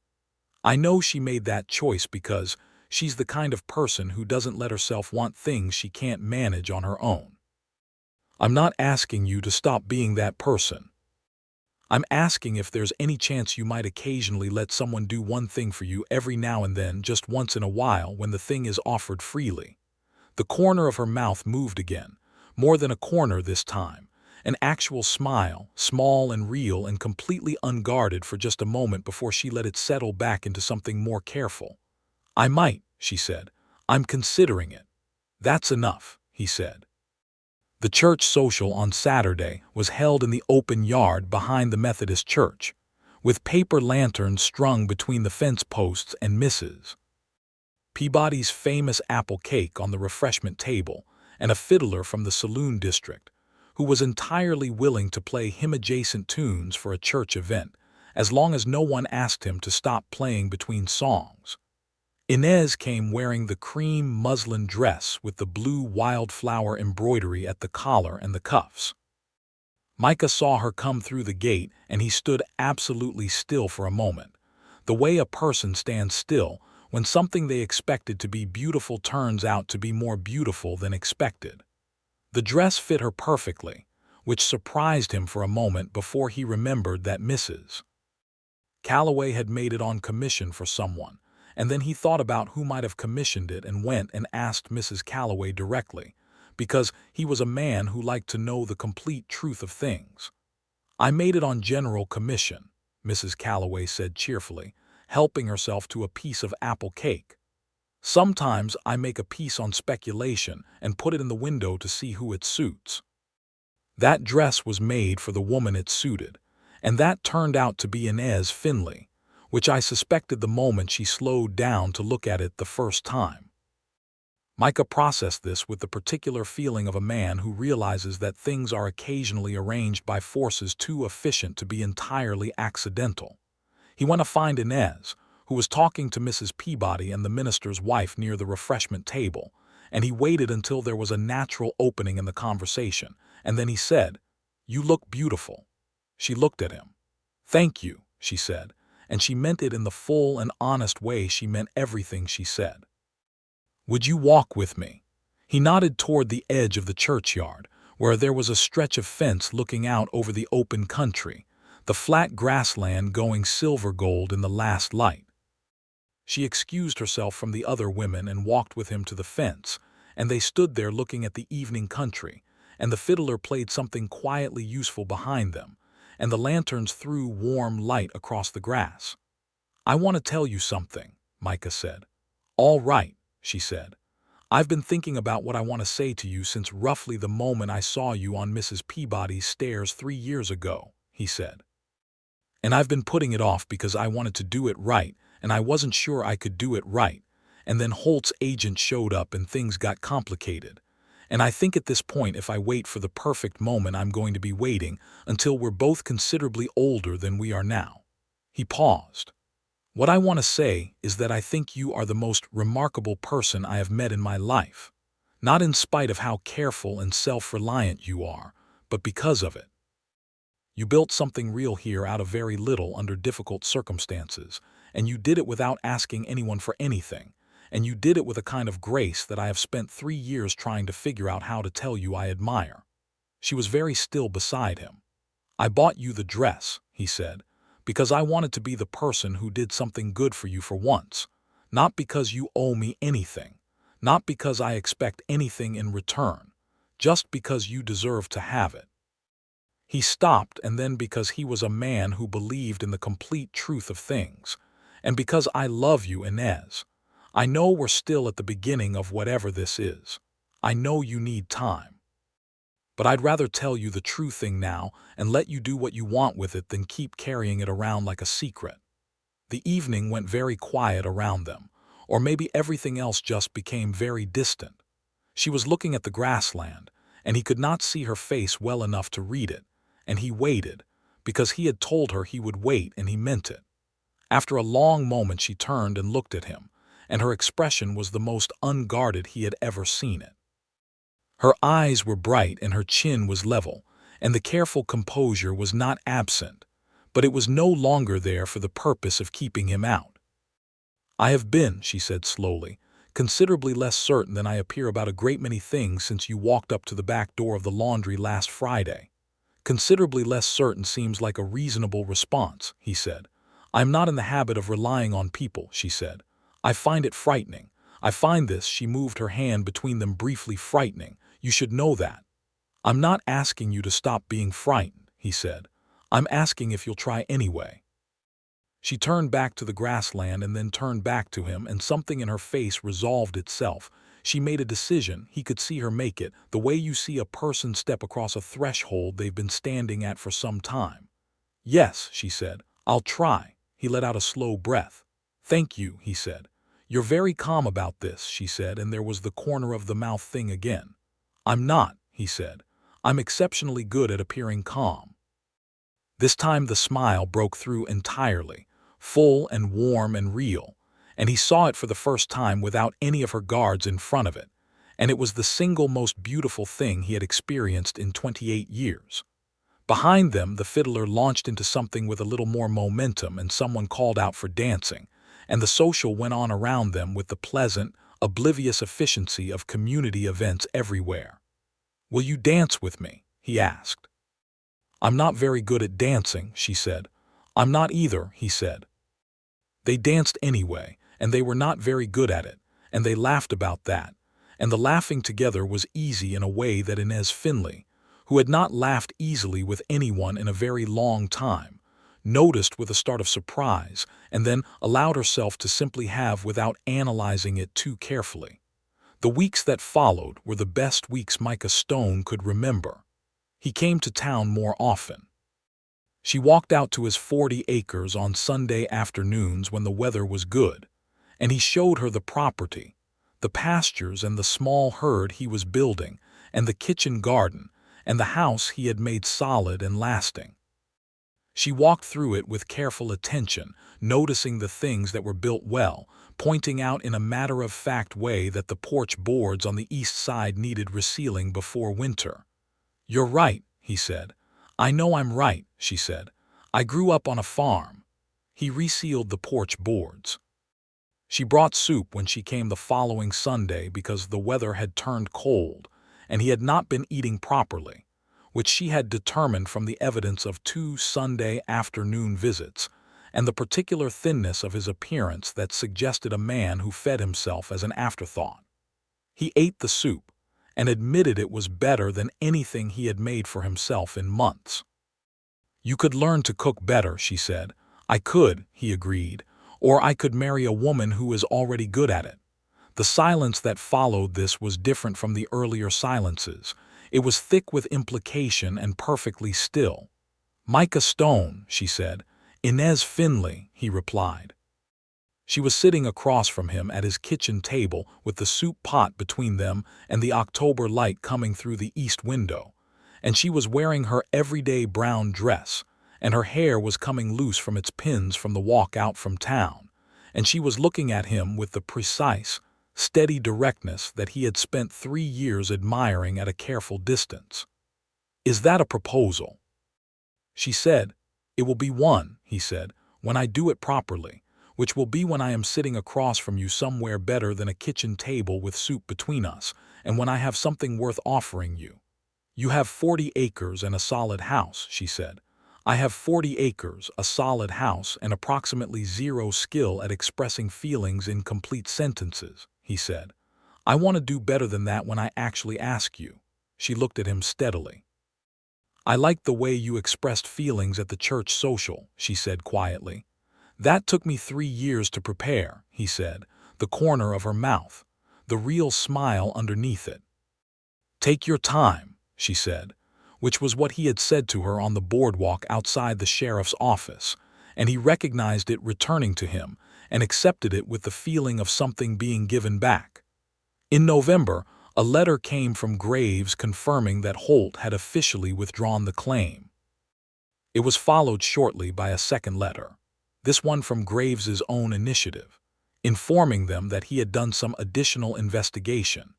I know she made that choice because she's the kind of person who doesn't let herself want things she can't manage on her own. I'm not asking you to stop being that person. I'm asking if there's any chance you might occasionally let someone do one thing for you every now and then, just once in a while when the thing is offered freely. The corner of her mouth moved again, more than a corner this time, an actual smile, small and real and completely unguarded for just a moment before she let it settle back into something more careful. I might, she said. I'm considering it. That's enough, he said. The church social on Saturday was held in the open yard behind the Methodist church, with paper lanterns strung between the fence posts and Mrs. Peabody's famous apple cake on the refreshment table, and a fiddler from the saloon district, who was entirely willing to play hymn-adjacent tunes for a church event, as long as no one asked him to stop playing between songs. Inez came wearing the cream muslin dress with the blue wildflower embroidery at the collar and the cuffs. Micah saw her come through the gate, and he stood absolutely still for a moment, the way a person stands still when something they expected to be beautiful turns out to be more beautiful than expected. The dress fit her perfectly, which surprised him for a moment before he remembered that Mrs. Calloway had made it on commission for someone, and then he thought about who might have commissioned it and went and asked Mrs. Calloway directly, because he was a man who liked to know the complete truth of things. "I made it on general commission," Mrs. Calloway said cheerfully, helping herself to a piece of apple cake. "Sometimes I make a piece on speculation and put it in the window to see who it suits." That dress was made for the woman it suited, and that turned out to be Inez Finley, which I suspected the moment she slowed down to look at it the first time. Micah processed this with the particular feeling of a man who realizes that things are occasionally arranged by forces too efficient to be entirely accidental. He went to find Inez, who was talking to Mrs. Peabody and the minister's wife near the refreshment table, and he waited until there was a natural opening in the conversation, and then he said, "You look beautiful." She looked at him. "Thank you," she said, and she meant it in the full and honest way she meant everything she said. "Would you walk with me?" He nodded toward the edge of the churchyard, where there was a stretch of fence looking out over the open country, the flat grassland going silver gold in the last light. She excused herself from the other women and walked with him to the fence, and they stood there looking at the evening country, and the fiddler played something quietly useful behind them, and the lanterns threw warm light across the grass. "I want to tell you something," Micah said. "All right," she said. "I've been thinking about what I want to say to you since roughly the moment I saw you on Mrs. Peabody's stairs 3 years ago," he said. "And I've been putting it off because I wanted to do it right, and I wasn't sure I could do it right, and then Holt's agent showed up and things got complicated. And I think at this point if I wait for the perfect moment I'm going to be waiting until we're both considerably older than we are now." He paused. "What I want to say is that I think you are the most remarkable person I have met in my life, not in spite of how careful and self-reliant you are, but because of it. You built something real here out of very little under difficult circumstances, and you did it without asking anyone for anything, and you did it with a kind of grace that I have spent 3 years trying to figure out how to tell you I admire." She was very still beside him. "I bought you the dress," he said, "because I wanted to be the person who did something good for you for once, not because you owe me anything, not because I expect anything in return, just because you deserve to have it." He stopped, and then because he was a man who believed in the complete truth of things, and because I love you, Inez. I know we're still at the beginning of whatever this is. I know you need time. But I'd rather tell you the true thing now and let you do what you want with it than keep carrying it around like a secret. The evening went very quiet around them, or maybe everything else just became very distant. She was looking at the grassland, and he could not see her face well enough to read it, and he waited, because he had told her he would wait and he meant it. After a long moment she turned and looked at him, and her expression was the most unguarded he had ever seen it. Her eyes were bright and her chin was level, and the careful composure was not absent, but it was no longer there for the purpose of keeping him out. "I have been," she said slowly, "considerably less certain than I appear about a great many things since you walked up to the back door of the laundry last Friday." "Considerably less certain seems like a reasonable response," he said. "I am not in the habit of relying on people," she said. "I find it frightening. I find this," she moved her hand between them briefly, "frightening. You should know that." "I'm not asking you to stop being frightened," he said. "I'm asking if you'll try anyway." She turned back to the grassland and then turned back to him, and something in her face resolved itself. She made a decision. He could see her make it, the way you see a person step across a threshold they've been standing at for some time. "Yes," she said, "I'll try." He let out a slow breath. "Thank you," he said. "You're very calm about this," she said, and there was the corner of the mouth thing again. "I'm not," he said. "I'm exceptionally good at appearing calm." This time the smile broke through entirely, full and warm and real, and he saw it for the first time without any of her guards in front of it, and it was the single most beautiful thing he had experienced in 28 years. Behind them, the fiddler launched into something with a little more momentum, and someone called out for dancing, and the social went on around them with the pleasant, oblivious efficiency of community events everywhere. "Will you dance with me?" he asked. "I'm not very good at dancing," she said. "I'm not either," he said. They danced anyway, and they were not very good at it, and they laughed about that, and the laughing together was easy in a way that Inez Finley, who had not laughed easily with anyone in a very long time, noticed with a start of surprise, and then allowed herself to simply have without analyzing it too carefully. The weeks that followed were the best weeks Micah Stone could remember. He came to town more often. She walked out to his 40 acres on Sunday afternoons when the weather was good, and he showed her the property, the pastures and the small herd he was building, and the kitchen garden, and the house he had made solid and lasting. She walked through it with careful attention, noticing the things that were built well, pointing out in a matter-of-fact way that the porch boards on the east side needed resealing before winter. "You're right," he said. "I know I'm right," she said. "I grew up on a farm." He resealed the porch boards. She brought soup when she came the following Sunday because the weather had turned cold, and he had not been eating properly, which she had determined from the evidence of 2 Sunday afternoon visits, and the particular thinness of his appearance that suggested a man who fed himself as an afterthought. He ate the soup, and admitted it was better than anything he had made for himself in months. "You could learn to cook better," she said. "I could," he agreed, "or I could marry a woman who is already good at it." The silence that followed this was different from the earlier silences. It was thick with implication and perfectly still. "Micah Stone," she said. "Inez Finley," he replied. She was sitting across from him at his kitchen table with the soup pot between them and the October light coming through the east window, and she was wearing her everyday brown dress, and her hair was coming loose from its pins from the walk out from town, and she was looking at him with the precise, steady directness that he had spent 3 years admiring at a careful distance. "Is that a proposal?" She said. "It will be one," he said, "when I do it properly, which will be when I am sitting across from you somewhere better than a kitchen table with soup between us, and when I have something worth offering you." "You have 40 acres and a solid house," she said. "I have 40 acres, a solid house, and approximately 0 skill at expressing feelings in complete sentences," he said. "I want to do better than that when I actually ask you." She looked at him steadily. "I liked the way you expressed feelings at the church social," she said quietly. "That took me 3 years to prepare," he said, the corner of her mouth, the real smile underneath it. "Take your time," she said, which was what he had said to her on the boardwalk outside the sheriff's office, and he recognized it returning to him and accepted it with the feeling of something being given back. In November, a letter came from Graves confirming that Holt had officially withdrawn the claim. It was followed shortly by a second letter, this one from Graves's own initiative, informing them that he had done some additional investigation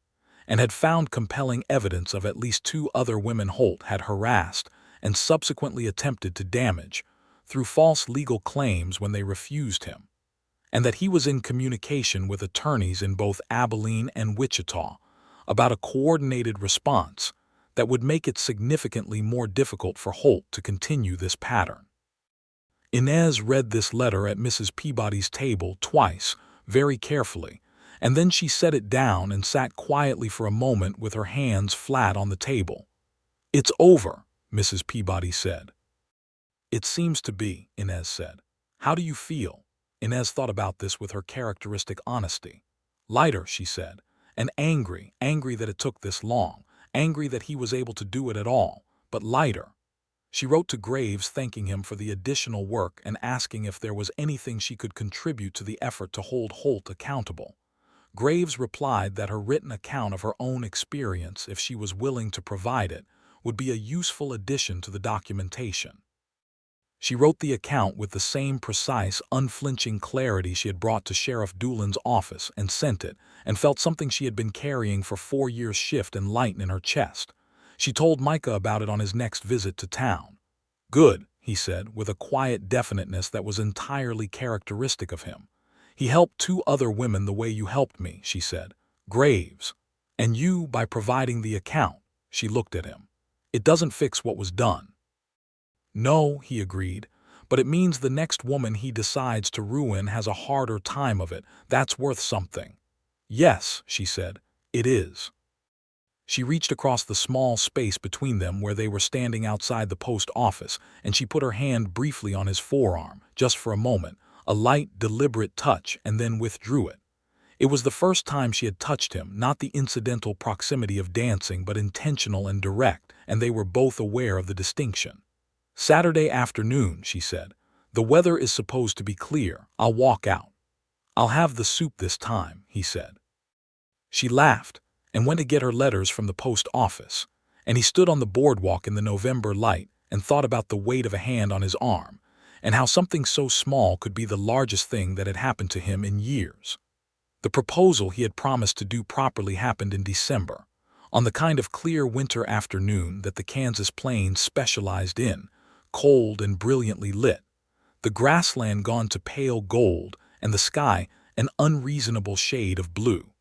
and had found compelling evidence of at least 2 other women Holt had harassed and subsequently attempted to damage through false legal claims when they refused him, and that he was in communication with attorneys in both Abilene and Wichita about a coordinated response that would make it significantly more difficult for Holt to continue this pattern. Inez read this letter at Mrs. Peabody's table twice, very carefully, and then she set it down and sat quietly for a moment with her hands flat on the table. "It's over," Mrs. Peabody said. "It seems to be," Inez said. "How do you feel?" Inez thought about this with her characteristic honesty. "Lighter," she said, "and angry that it took this long, angry that he was able to do it at all, but lighter." She wrote to Graves thanking him for the additional work and asking if there was anything she could contribute to the effort to hold Holt accountable. Graves replied that her written account of her own experience, if she was willing to provide it, would be a useful addition to the documentation. She wrote the account with the same precise, unflinching clarity she had brought to Sheriff Doolin's office and sent it, and felt something she had been carrying for 4 years shift and lighten in her chest. She told Micah about it on his next visit to town. "Good," he said, with a quiet definiteness that was entirely characteristic of him. "He helped 2 other women the way you helped me," she said. "Graves. And you by providing the account." She looked at him. "It doesn't fix what was done." "No," he agreed, "but it means the next woman he decides to ruin has a harder time of it. That's worth something." "Yes," she said, "it is." She reached across the small space between them where they were standing outside the post office, and she put her hand briefly on his forearm, just for a moment, a light, deliberate touch, and then withdrew it. It was the first time she had touched him, not the incidental proximity of dancing, but intentional and direct, and they were both aware of the distinction. "Saturday afternoon," she said. "The weather is supposed to be clear. I'll walk out." "I'll have the soup this time," he said. She laughed and went to get her letters from the post office, and he stood on the boardwalk in the November light and thought about the weight of a hand on his arm, and how something so small could be the largest thing that had happened to him in years. The proposal he had promised to do properly happened in December, on the kind of clear winter afternoon that the Kansas plains specialized in, cold and brilliantly lit, the grassland gone to pale gold and the sky an unreasonable shade of blue.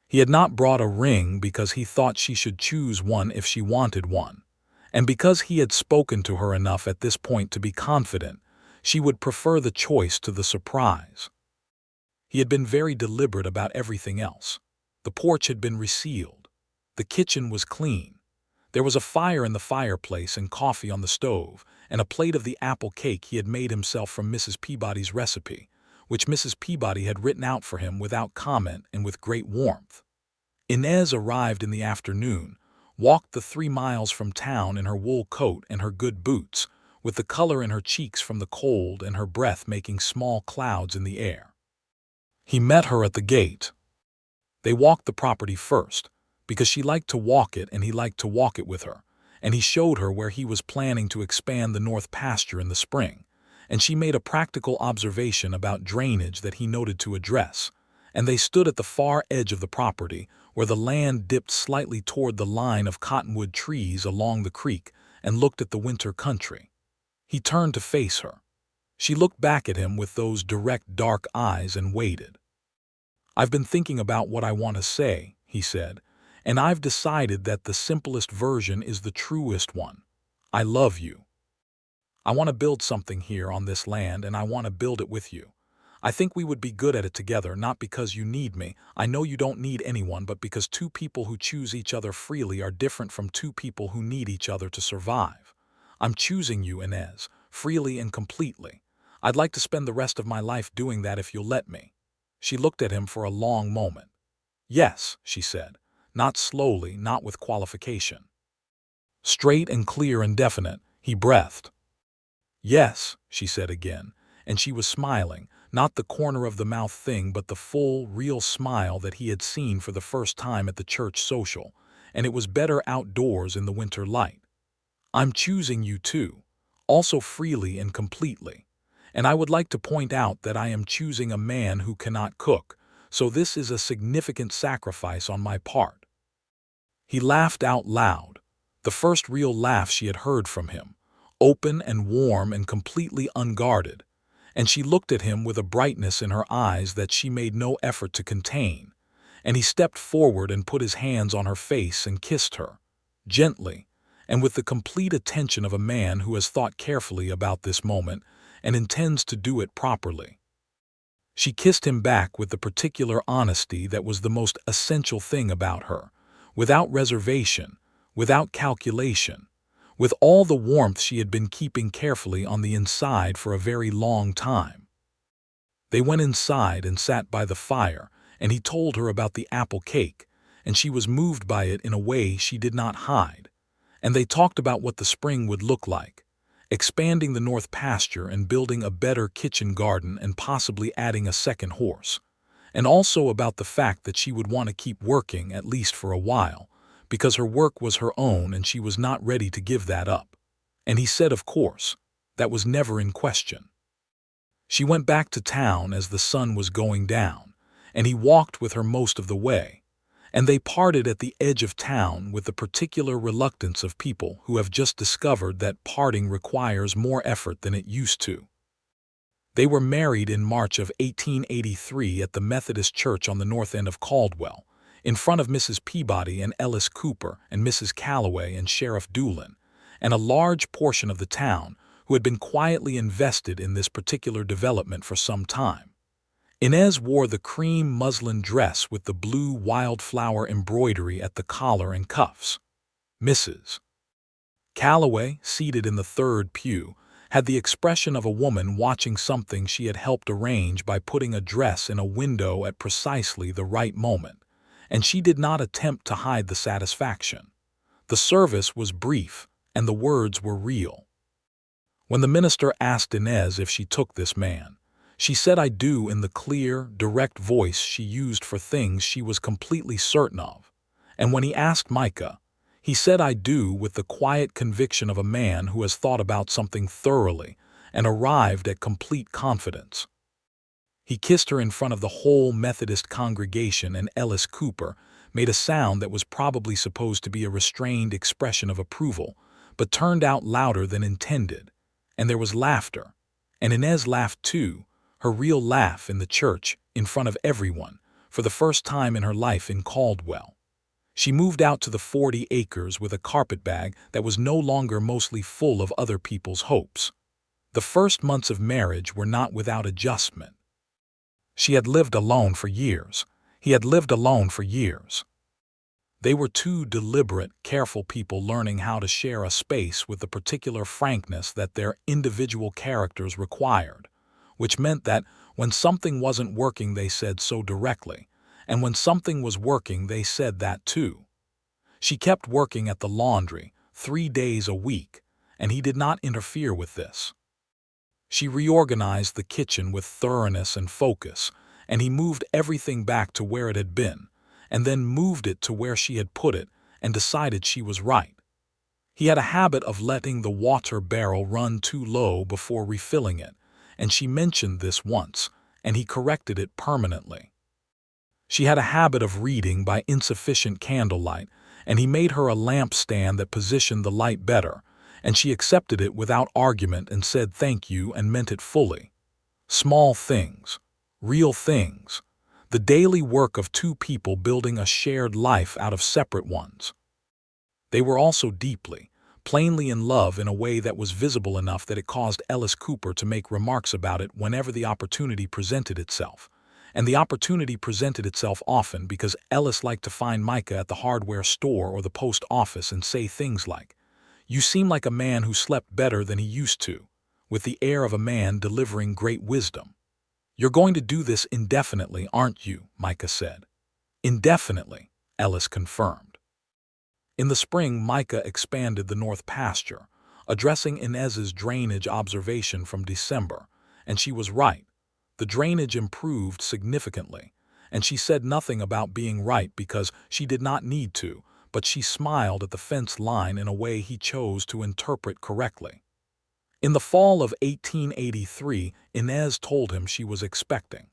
He had not brought a ring because he thought she should choose one if she wanted one, and because he had spoken to her enough at this point to be confident she would prefer the choice to the surprise. He had been very deliberate about everything else. The porch had been resealed. The kitchen was clean. There was a fire in the fireplace and coffee on the stove, and a plate of the apple cake he had made himself from Mrs. Peabody's recipe, which Mrs. Peabody had written out for him without comment and with great warmth. Inez arrived in the afternoon, walked the 3 miles from town in her wool coat and her good boots, with the color in her cheeks from the cold and her breath making small clouds in the air. He met her at the gate. They walked the property first, because she liked to walk it and he liked to walk it with her, and he showed her where he was planning to expand the north pasture in the spring, and she made a practical observation about drainage that he noted to address, and they stood at the far edge of the property where the land dipped slightly toward the line of cottonwood trees along the creek and looked at the winter country. He turned to face her. She looked back at him with those direct dark eyes and waited. "I've been thinking about what I want to say," he said, "and I've decided that the simplest version is the truest one. I love you. I want to build something here on this land, and I want to build it with you. I think we would be good at it together, not because you need me. I know you don't need anyone, but because 2 people who choose each other freely are different from 2 people who need each other to survive. I'm choosing you, Inez, freely and completely. I'd like to spend the rest of my life doing that if you'll let me." She looked at him for a long moment. "Yes," she said, not slowly, not with qualification. Straight and clear and definite, he breathed. "Yes," she said again, and she was smiling, not the corner of the mouth thing but the full, real smile that he had seen for the first time at the church social, and it was better outdoors in the winter light. "I'm choosing you too, also freely and completely. And I would like to point out that I am choosing a man who cannot cook, so this is a significant sacrifice on my part." He laughed out loud, the first real laugh she had heard from him, open and warm and completely unguarded, and she looked at him with a brightness in her eyes that she made no effort to contain, and he stepped forward and put his hands on her face and kissed her, gently, and with the complete attention of a man who has thought carefully about this moment and intends to do it properly. She kissed him back with the particular honesty that was the most essential thing about her, without reservation, without calculation, with all the warmth she had been keeping carefully on the inside for a very long time. They went inside and sat by the fire, and he told her about the apple cake, and she was moved by it in a way she did not hide, and they talked about what the spring would look like, expanding the north pasture and building a better kitchen garden and possibly adding a second horse, and also about the fact that she would want to keep working at least for a while, because her work was her own and she was not ready to give that up. And he said, of course, that was never in question. She went back to town as the sun was going down, and he walked with her most of the way, and they parted at the edge of town with the particular reluctance of people who have just discovered that parting requires more effort than it used to. They were married in March of 1883 at the Methodist Church on the north end of Caldwell, in front of Mrs. Peabody and Ellis Cooper and Mrs. Calloway and Sheriff Doolin, and a large portion of the town who had been quietly invested in this particular development for some time. Inez wore the cream muslin dress with the blue wildflower embroidery at the collar and cuffs. Mrs. Calloway, seated in the third pew, had the expression of a woman watching something she had helped arrange by putting a dress in a window at precisely the right moment, and she did not attempt to hide the satisfaction. The service was brief, and the words were real. When the minister asked Inez if she took this man, she said "I do" in the clear, direct voice she used for things she was completely certain of, and when he asked Micah, he said "I do" with the quiet conviction of a man who has thought about something thoroughly and arrived at complete confidence. He kissed her in front of the whole Methodist congregation, and Ellis Cooper made a sound that was probably supposed to be a restrained expression of approval, but turned out louder than intended, and there was laughter, and Inez laughed too, her real laugh in the church, in front of everyone, for the first time in her life in Caldwell. She moved out to the 40 acres with a carpetbag that was no longer mostly full of other people's hopes. The first months of marriage were not without adjustment. She had lived alone for years. He had lived alone for years. They were two deliberate, careful people learning how to share a space with the particular frankness that their individual characters required, which meant that when something wasn't working they said so directly, and when something was working they said that too. She kept working at the laundry 3 days a week, and he did not interfere with this. She reorganized the kitchen with thoroughness and focus, and he moved everything back to where it had been, and then moved it to where she had put it, and decided she was right. He had a habit of letting the water barrel run too low before refilling it, and she mentioned this once, and he corrected it permanently. She had a habit of reading by insufficient candlelight, and he made her a lamp stand that positioned the light better, and she accepted it without argument and said thank you and meant it fully. Small things, real things, the daily work of two people building a shared life out of separate ones. They were also deeply, plainly in love in a way that was visible enough that it caused Ellis Cooper to make remarks about it whenever the opportunity presented itself. And the opportunity presented itself often because Ellis liked to find Micah at the hardware store or the post office and say things like, "You seem like a man who slept better than he used to," with the air of a man delivering great wisdom. "You're going to do this indefinitely, aren't you?" Micah said. "Indefinitely," Ellis confirmed. In the spring, Micah expanded the north pasture, addressing Inez's drainage observation from December, and she was right. The drainage improved significantly, and she said nothing about being right because she did not need to, but she smiled at the fence line in a way he chose to interpret correctly. In the fall of 1883, Inez told him she was expecting.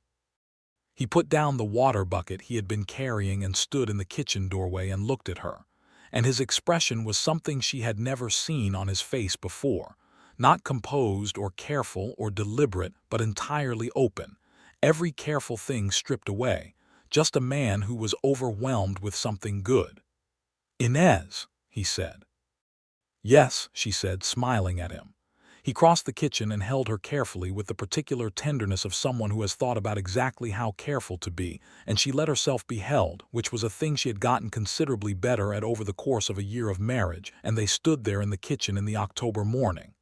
He put down the water bucket he had been carrying and stood in the kitchen doorway and looked at her, and his expression was something she had never seen on his face before, not composed or careful or deliberate, but entirely open, every careful thing stripped away, just a man who was overwhelmed with something good. "Inez," he said. "Yes," she said, smiling at him. He crossed the kitchen and held her carefully with the particular tenderness of someone who has thought about exactly how careful to be, and she let herself be held, which was a thing she had gotten considerably better at over the course of a year of marriage, and they stood there in the kitchen in the October morning.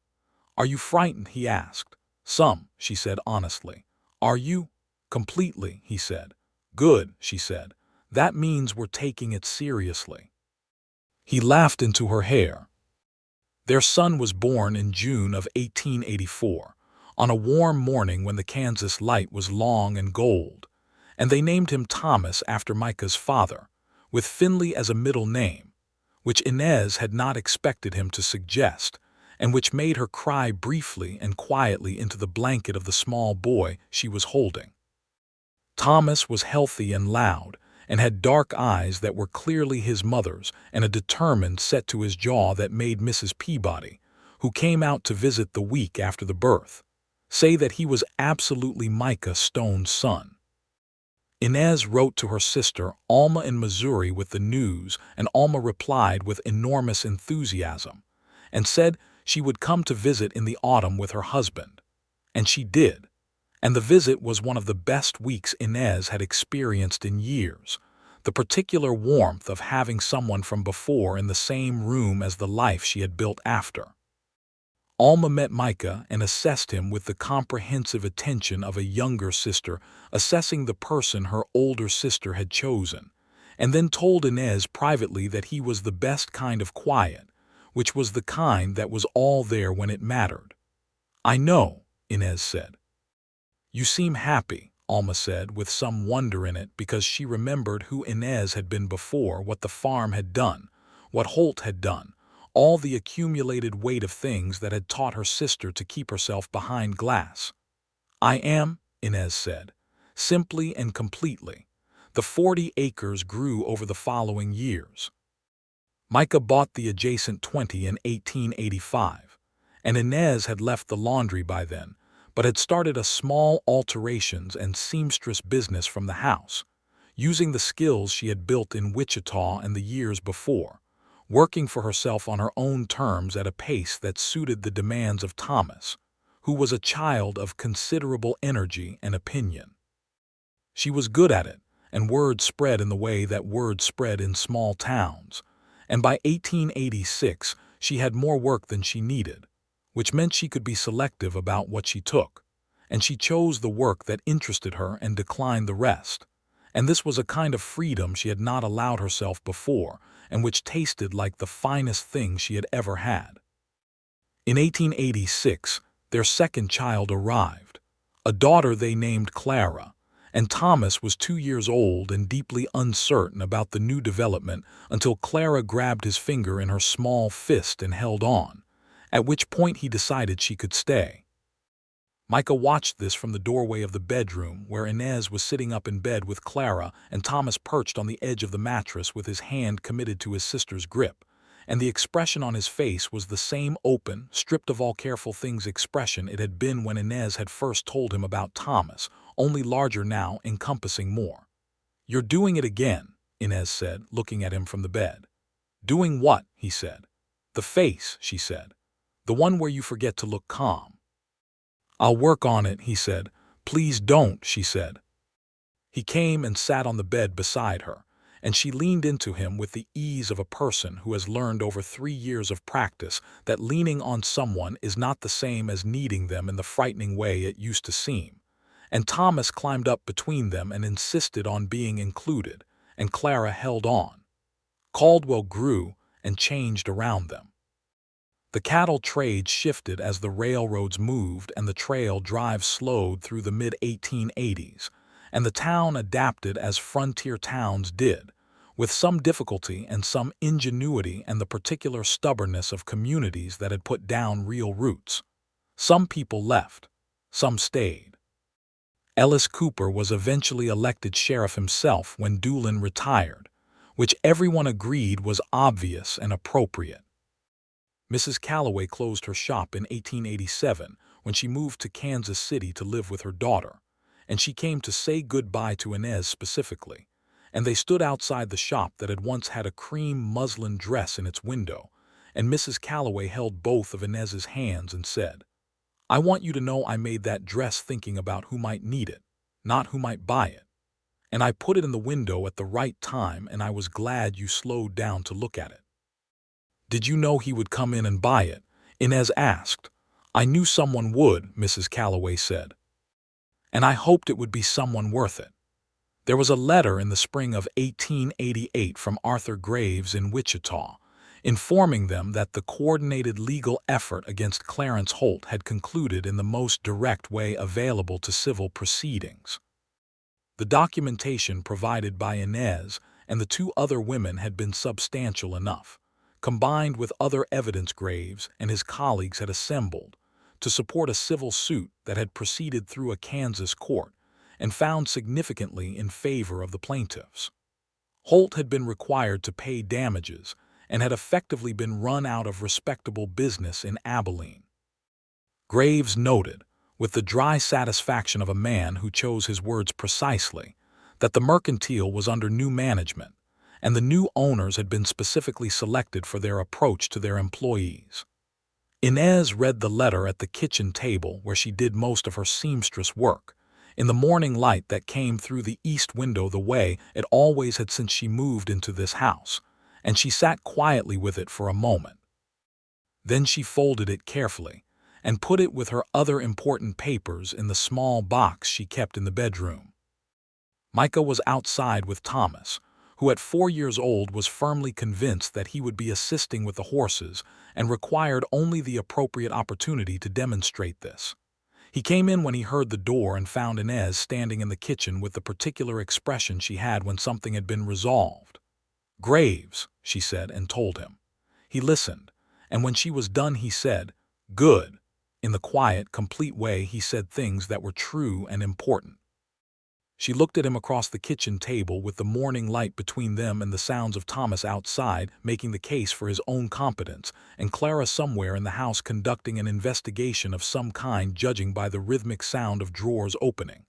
"Are you frightened?" he asked. "Some," she said honestly. "Are you?" "Completely," he said. "Good," she said. "That means we're taking it seriously." He laughed into her hair. Their son was born in June of 1884, on a warm morning when the Kansas light was long and gold, and they named him Thomas after Micah's father, with Finley as a middle name, which Inez had not expected him to suggest, and which made her cry briefly and quietly into the blanket of the small boy she was holding. Thomas was healthy and loud, and had dark eyes that were clearly his mother's, and a determined set to his jaw that made Mrs. Peabody, who came out to visit the week after the birth, say that he was absolutely Micah Stone's son. Inez wrote to her sister Alma in Missouri with the news, and Alma replied with enormous enthusiasm, and said she would come to visit in the autumn with her husband. And she did. And the visit was one of the best weeks Inez had experienced in years. The particular warmth of having someone from before in the same room as the life she had built after. Alma met Micah and assessed him with the comprehensive attention of a younger sister assessing the person her older sister had chosen, and then told Inez privately that he was the best kind of quiet, which was the kind that was all there when it mattered. "I know," Inez said. "You seem happy," Alma said, with some wonder in it because she remembered who Inez had been before, what the farm had done, what Holt had done, all the accumulated weight of things that had taught her sister to keep herself behind glass. "I am," Inez said, simply and completely. The 40 acres grew over the following years. Micah bought the adjacent 20 in 1885, and Inez had left the laundry by then, but had started a small alterations and seamstress business from the house, using the skills she had built in Wichita and the years before, working for herself on her own terms at a pace that suited the demands of Thomas, who was a child of considerable energy and opinion. She was good at it, and word spread in the way that word spread in small towns, and by 1886 she had more work than she needed, which meant she could be selective about what she took, and she chose the work that interested her and declined the rest. And this was a kind of freedom she had not allowed herself before, and which tasted like the finest thing she had ever had. In 1886, their second child arrived, a daughter they named Clara, and Thomas was 2 years old and deeply uncertain about the new development until Clara grabbed his finger in her small fist and held on, at which point he decided she could stay. Micah watched this from the doorway of the bedroom where Inez was sitting up in bed with Clara and Thomas perched on the edge of the mattress with his hand committed to his sister's grip, and the expression on his face was the same open, stripped of all careful things expression it had been when Inez had first told him about Thomas, only larger now, encompassing more. "You're doing it again," Inez said, looking at him from the bed. "Doing what?" he said. "The face," she said. "The one where you forget to look calm." "I'll work on it," he said. "Please don't," she said. He came and sat on the bed beside her, and she leaned into him with the ease of a person who has learned over 3 years of practice that leaning on someone is not the same as needing them in the frightening way it used to seem. And Thomas climbed up between them and insisted on being included, and Clara held on. Caldwell grew and changed around them. The cattle trade shifted as the railroads moved and the trail drive slowed through the mid-1880s, and the town adapted as frontier towns did, with some difficulty and some ingenuity and the particular stubbornness of communities that had put down real roots. Some people left, some stayed. Ellis Cooper was eventually elected sheriff himself when Doolin retired, which everyone agreed was obvious and appropriate. Mrs. Calloway closed her shop in 1887 when she moved to Kansas City to live with her daughter, and she came to say goodbye to Inez specifically, and they stood outside the shop that had once had a cream muslin dress in its window, and Mrs. Calloway held both of Inez's hands and said, "I want you to know I made that dress thinking about who might need it, not who might buy it. And I put it in the window at the right time, and I was glad you slowed down to look at it." "Did you know he would come in and buy it?" Inez asked. "I knew someone would," Mrs. Calloway said. "And I hoped it would be someone worth it." There was a letter in the spring of 1888 from Arthur Graves in Wichita, informing them that the coordinated legal effort against Clarence Holt had concluded in the most direct way available to civil proceedings. The documentation provided by Inez and the 2 other women had been substantial enough, combined with other evidence Graves and his colleagues had assembled to support a civil suit that had proceeded through a Kansas court and found significantly in favor of the plaintiffs. Holt had been required to pay damages and had effectively been run out of respectable business in Abilene. Graves noted, with the dry satisfaction of a man who chose his words precisely, that the mercantile was under new management, and the new owners had been specifically selected for their approach to their employees. Inez read the letter at the kitchen table where she did most of her seamstress work, in the morning light that came through the east window the way it always had since she moved into this house, and she sat quietly with it for a moment. Then she folded it carefully and put it with her other important papers in the small box she kept in the bedroom. Micah was outside with Thomas, who at 4 years old was firmly convinced that he would be assisting with the horses and required only the appropriate opportunity to demonstrate this. He came in when he heard the door and found Inez standing in the kitchen with the particular expression she had when something had been resolved. "Graves," she said and told him. He listened, and when she was done he said, "Good." In the quiet, complete way he said things that were true and important. She looked at him across the kitchen table with the morning light between them and the sounds of Thomas outside making the case for his own competence, and Clara somewhere in the house conducting an investigation of some kind, judging by the rhythmic sound of drawers opening.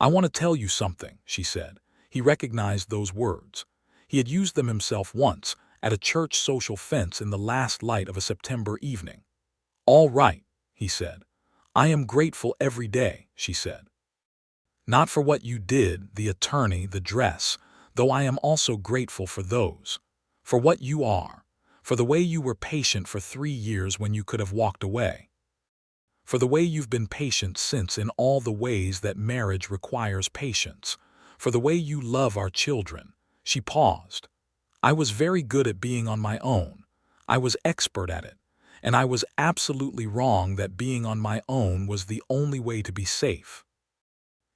"I want to tell you something," she said. He recognized those words. He had used them himself once, at a church social fence in the last light of a September evening. "All right," he said. "I am grateful every day," she said. "Not for what you did, the attorney, the dress, though I am also grateful for those. For what you are. For the way you were patient for 3 years when you could have walked away. For the way you've been patient since in all the ways that marriage requires patience. For the way you love our children." She paused. "I was very good at being on my own. I was expert at it. And I was absolutely wrong that being on my own was the only way to be safe."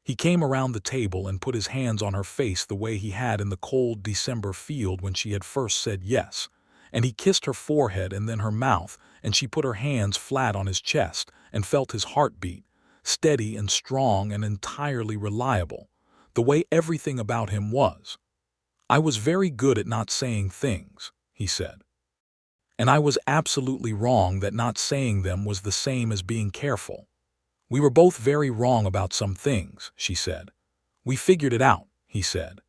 He came around the table and put his hands on her face the way he had in the cold December field when she had first said yes, and he kissed her forehead and then her mouth, and she put her hands flat on his chest and felt his heartbeat, steady and strong and entirely reliable, the way everything about him was. "I was very good at not saying things," he said. "And I was absolutely wrong that not saying them was the same as being careful. We were both very wrong about some things," she said. "We figured it out," he said.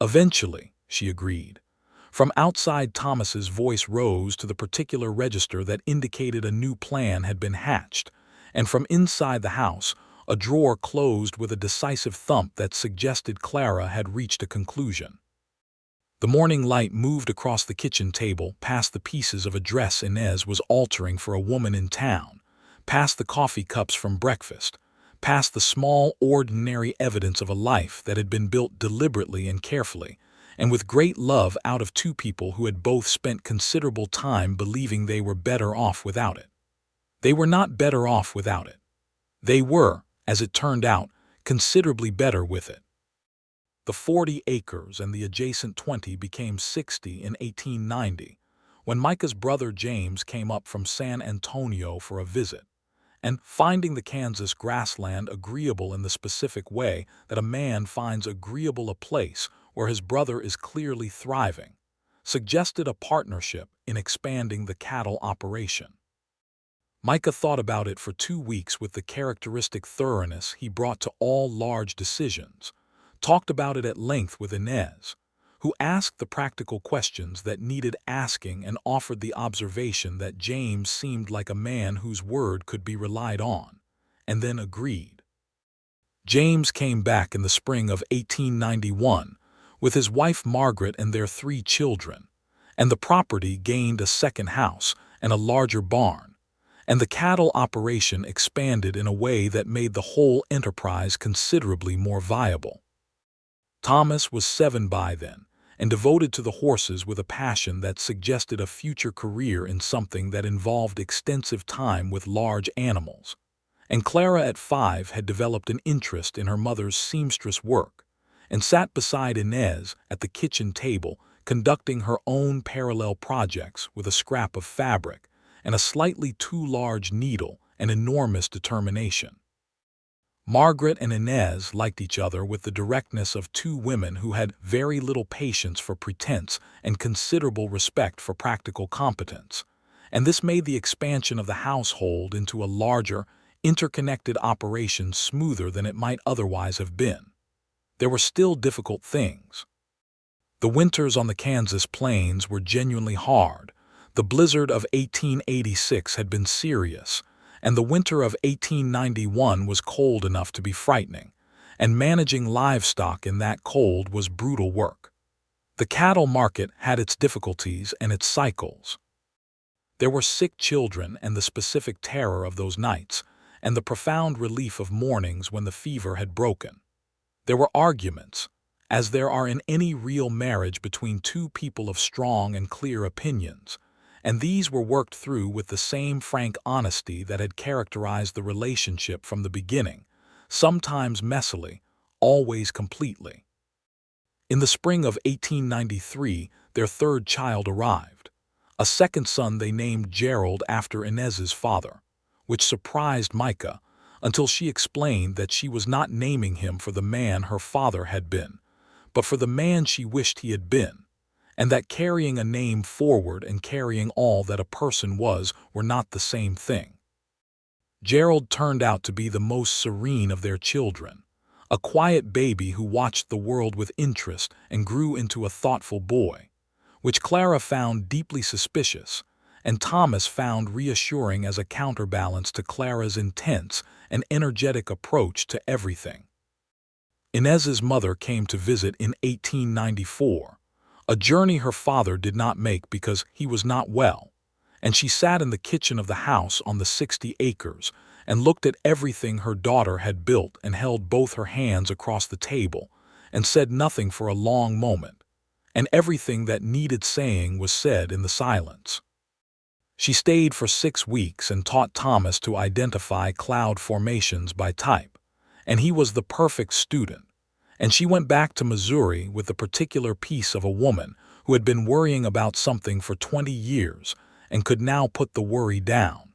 "Eventually," she agreed. From outside, Thomas's voice rose to the particular register that indicated a new plan had been hatched, and from inside the house, a drawer closed with a decisive thump that suggested Clara had reached a conclusion. The morning light moved across the kitchen table, past the pieces of a dress Inez was altering for a woman in town, past the coffee cups from breakfast, past the small, ordinary evidence of a life that had been built deliberately and carefully, and with great love out of 2 people who had both spent considerable time believing they were better off without it. They were not better off without it. They were, as it turned out, considerably better with it. The 40 acres and the adjacent 20 became 60 in 1890, when Micah's brother James came up from San Antonio for a visit, and, finding the Kansas grassland agreeable in the specific way that a man finds agreeable a place where his brother is clearly thriving, suggested a partnership in expanding the cattle operation. Micah thought about it for 2 weeks with the characteristic thoroughness he brought to all large decisions, talked about it at length with Inez, who asked the practical questions that needed asking and offered the observation that James seemed like a man whose word could be relied on, and then agreed. James came back in the spring of 1891 with his wife Margaret and their 3 children, and the property gained a second house and a larger barn, and the cattle operation expanded in a way that made the whole enterprise considerably more viable. Thomas was 7 by then, and devoted to the horses with a passion that suggested a future career in something that involved extensive time with large animals. And Clara at 5 had developed an interest in her mother's seamstress work, and sat beside Inez at the kitchen table, conducting her own parallel projects with a scrap of fabric and a slightly too large needle and enormous determination. Margaret and Inez liked each other with the directness of two women who had very little patience for pretense and considerable respect for practical competence, and this made the expansion of the household into a larger, interconnected operation smoother than it might otherwise have been. There were still difficult things. The winters on the Kansas plains were genuinely hard. The blizzard of 1886 had been serious, and the winter of 1891 was cold enough to be frightening, and managing livestock in that cold was brutal work. The cattle market had its difficulties and its cycles. There were sick children and the specific terror of those nights, and the profound relief of mornings when the fever had broken. There were arguments, as there are in any real marriage between two people of strong and clear opinions, and these were worked through with the same frank honesty that had characterized the relationship from the beginning, sometimes messily, always completely. In the spring of 1893, their third child arrived, a second son they named Gerald after Inez's father, which surprised Micah until she explained that she was not naming him for the man her father had been, but for the man she wished he had been, and that carrying a name forward and carrying all that a person was were not the same thing. Gerald turned out to be the most serene of their children, a quiet baby who watched the world with interest and grew into a thoughtful boy, which Clara found deeply suspicious, and Thomas found reassuring as a counterbalance to Clara's intense and energetic approach to everything. Inez's mother came to visit in 1894, a journey her father did not make because he was not well, and she sat in the kitchen of the house on the 60 acres and looked at everything her daughter had built and held both her hands across the table and said nothing for a long moment, and everything that needed saying was said in the silence. She stayed for 6 weeks and taught Thomas to identify cloud formations by type, and he was the perfect student, and she went back to Missouri with the particular peace of a woman who had been worrying about something for 20 years and could now put the worry down.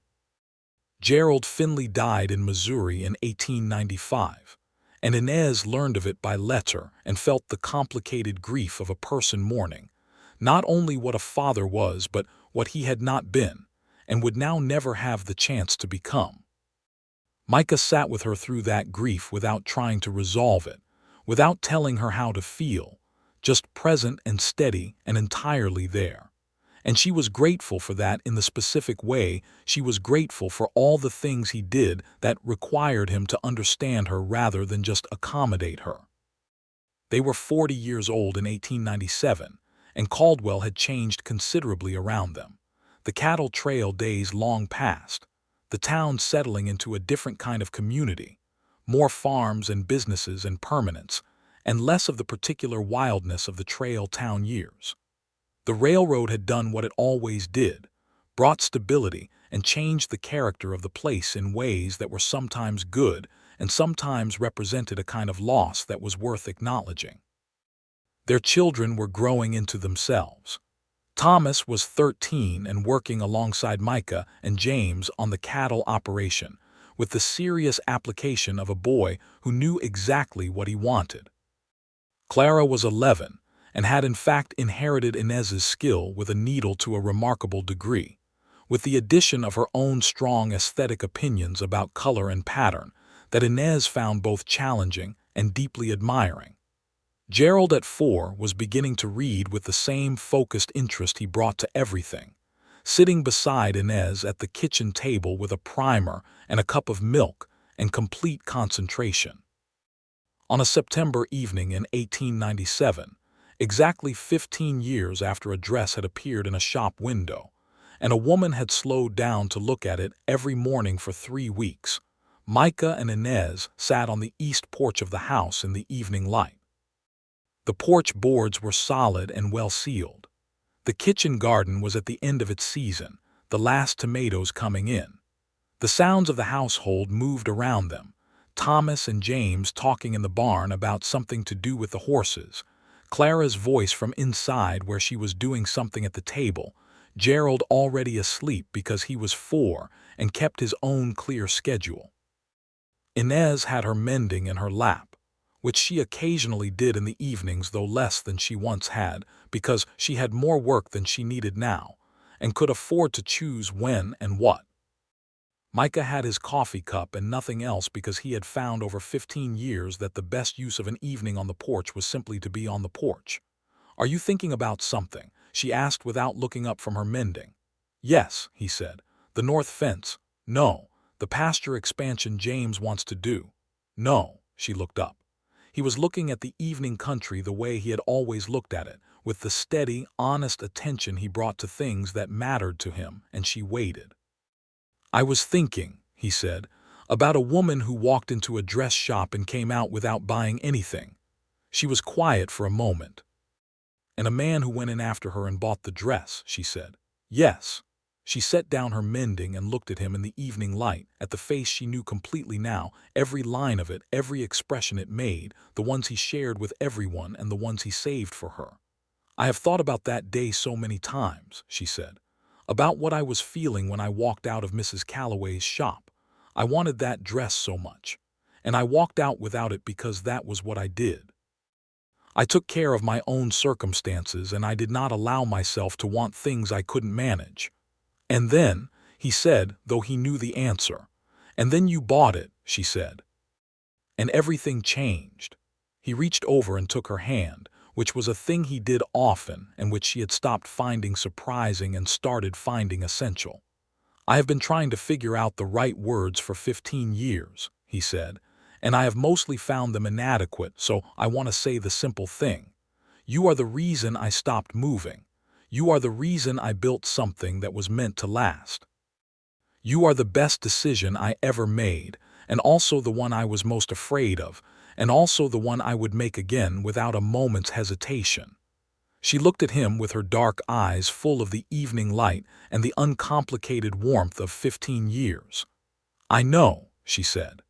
Gerald Finley died in Missouri in 1895, and Inez learned of it by letter and felt the complicated grief of a person mourning, not only what a father was but what he had not been, and would now never have the chance to become. Micah sat with her through that grief without trying to resolve it, without telling her how to feel, just present and steady and entirely there. And she was grateful for that in the specific way she was grateful for all the things he did that required him to understand her rather than just accommodate her. They were 40 years old in 1897, and Caldwell had changed considerably around them. The cattle trail days long past, the town settling into a different kind of community, more farms and businesses and permanents, and less of the particular wildness of the trail town years. The railroad had done what it always did, brought stability and changed the character of the place in ways that were sometimes good and sometimes represented a kind of loss that was worth acknowledging. Their children were growing into themselves. Thomas was 13 and working alongside Micah and James on the cattle operation, with the serious application of a boy who knew exactly what he wanted. Clara was 11 and had in fact inherited Inez's skill with a needle to a remarkable degree, with the addition of her own strong aesthetic opinions about color and pattern that Inez found both challenging and deeply admiring. Gerald at 4 was beginning to read with the same focused interest he brought to everything, sitting beside Inez at the kitchen table with a primer and a cup of milk and complete concentration. On a September evening in 1897, exactly 15 years after a dress had appeared in a shop window, and a woman had slowed down to look at it every morning for 3 weeks, Micah and Inez sat on the east porch of the house in the evening light. The porch boards were solid and well sealed. The kitchen garden was at the end of its season, the last tomatoes coming in. The sounds of the household moved around them, Thomas and James talking in the barn about something to do with the horses, Clara's voice from inside where she was doing something at the table, Gerald already asleep because he was 4 and kept his own clear schedule. Inez had her mending in her lap, which she occasionally did in the evenings, though less than she once had, because she had more work than she needed now, and could afford to choose when and what. Micah had his coffee cup and nothing else because he had found over 15 years that the best use of an evening on the porch was simply to be on the porch. "Are you thinking about something?" she asked without looking up from her mending. "Yes," he said. "The north fence." "No, the pasture expansion James wants to do." "No," she looked up. He was looking at the evening country the way he had always looked at it, with the steady, honest attention he brought to things that mattered to him, and she waited. "I was thinking," he said, "about a woman who walked into a dress shop and came out without buying anything." She was quiet for a moment. "And a man who went in after her and bought the dress," she said. "Yes." She set down her mending and looked at him in the evening light, at the face she knew completely now, every line of it, every expression it made, the ones he shared with everyone and the ones he saved for her. "I have thought about that day so many times," she said. "About what I was feeling when I walked out of Mrs. Calloway's shop. I wanted that dress so much. And I walked out without it because that was what I did. I took care of my own circumstances and I did not allow myself to want things I couldn't manage. And then," he said, though he knew the answer, "and then you bought it," she said. "And everything changed." He reached over and took her hand, which was a thing he did often and which she had stopped finding surprising and started finding essential. "I have been trying to figure out the right words for 15 years, he said, "and I have mostly found them inadequate, so I want to say the simple thing. You are the reason I stopped moving. You are the reason I built something that was meant to last. You are the best decision I ever made, and also the one I was most afraid of, and also the one I would make again without a moment's hesitation." She looked at him with her dark eyes full of the evening light and the uncomplicated warmth of 15 years. "I know," she said.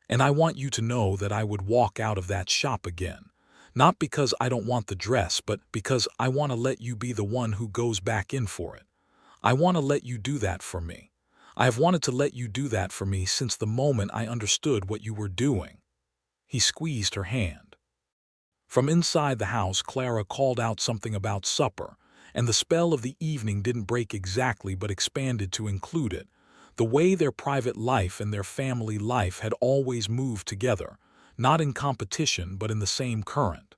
"And I want you to know that I would walk out of that shop again. Not because I don't want the dress, but because I want to let you be the one who goes back in for it. I want to let you do that for me. I have wanted to let you do that for me since the moment I understood what you were doing." He squeezed her hand. From inside the house, Clara called out something about supper, and the spell of the evening didn't break exactly but expanded to include it, the way their private life and their family life had always moved together, not in competition but in the same current.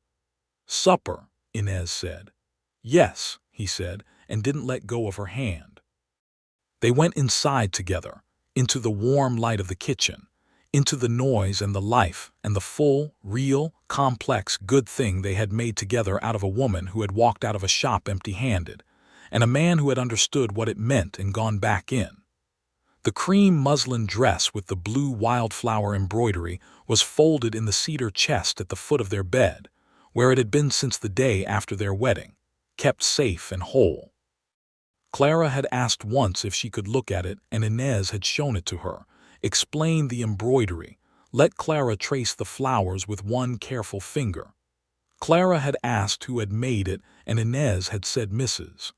"Supper," Inez said. "Yes," he said, and didn't let go of her hand. They went inside together, into the warm light of the kitchen, into the noise and the life and the full, real, complex, good thing they had made together out of a woman who had walked out of a shop empty-handed, and a man who had understood what it meant and gone back in. The cream muslin dress with the blue wildflower embroidery was folded in the cedar chest at the foot of their bed, where it had been since the day after their wedding, kept safe and whole. Clara had asked once if she could look at it, and Inez had shown it to her, explained the embroidery, let Clara trace the flowers with one careful finger. Clara had asked who had made it, and Inez had said Mrs.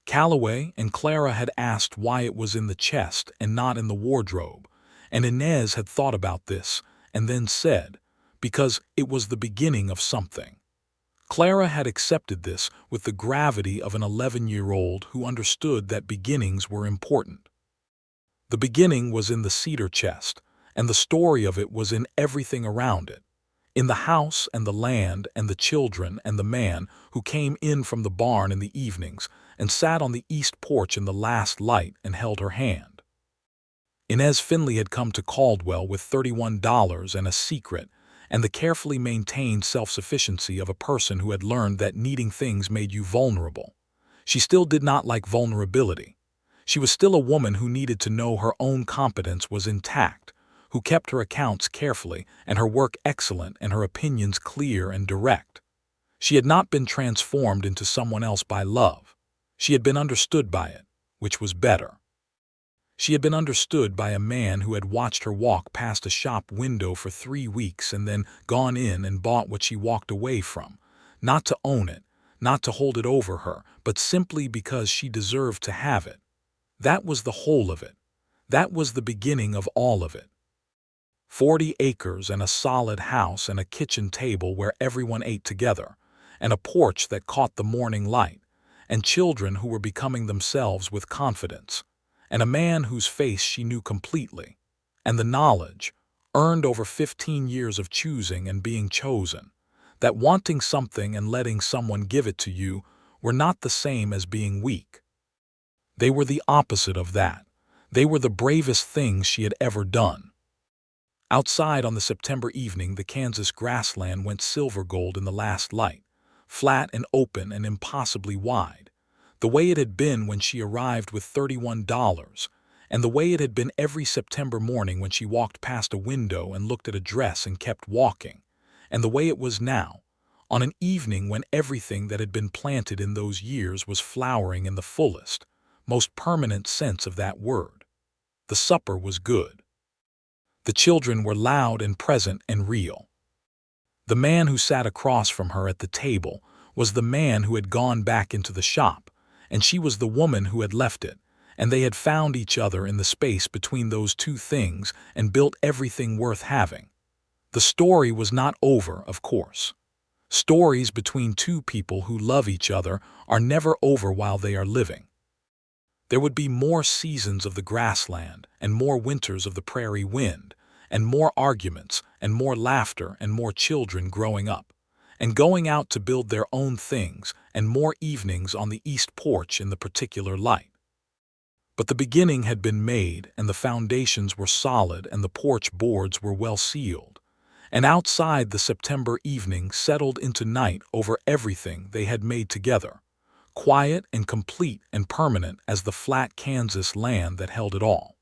Calloway, and Clara had asked why it was in the chest and not in the wardrobe, and Inez had thought about this and then said, because it was the beginning of something. Clara had accepted this with the gravity of an 11-year-old who understood that beginnings were important. The beginning was in the cedar chest, and the story of it was in everything around it, in the house and the land and the children and the man who came in from the barn in the evenings and sat on the east porch in the last light and held her hand. Inez Finley had come to Caldwell with $31 and a secret, and the carefully maintained self-sufficiency of a person who had learned that needing things made you vulnerable. She still did not like vulnerability. She was still a woman who needed to know her own competence was intact, who kept her accounts carefully and her work excellent and her opinions clear and direct. She had not been transformed into someone else by love. She had been understood by it, which was better. She had been understood by a man who had watched her walk past a shop window for 3 weeks and then gone in and bought what she walked away from, not to own it, not to hold it over her, but simply because she deserved to have it. That was the whole of it. That was the beginning of all of it. 40 acres and a solid house and a kitchen table where everyone ate together, and a porch that caught the morning light, and children who were becoming themselves with confidence, and a man whose face she knew completely, and the knowledge, earned over 15 years of choosing and being chosen, that wanting something and letting someone give it to you were not the same as being weak. They were the opposite of that. They were the bravest things she had ever done. Outside on the September evening, the Kansas grassland went silver gold in the last light, flat and open and impossibly wide, the way it had been when she arrived with $31, and the way it had been every September morning when she walked past a window and looked at a dress and kept walking, and the way it was now, on an evening when everything that had been planted in those years was flowering in the fullest, most permanent sense of that word. The supper was good. The children were loud and present and real. The man who sat across from her at the table was the man who had gone back into the shop, and she was the woman who had left it, and they had found each other in the space between those two things and built everything worth having. The story was not over, of course. Stories between two people who love each other are never over while they are living. There would be more seasons of the grassland and more winters of the prairie wind, and more arguments and more laughter and more children growing up, and going out to build their own things and more evenings on the east porch in the particular light. But the beginning had been made and the foundations were solid and the porch boards were well sealed, and outside the September evening settled into night over everything they had made together, quiet and complete and permanent as the flat Kansas land that held it all.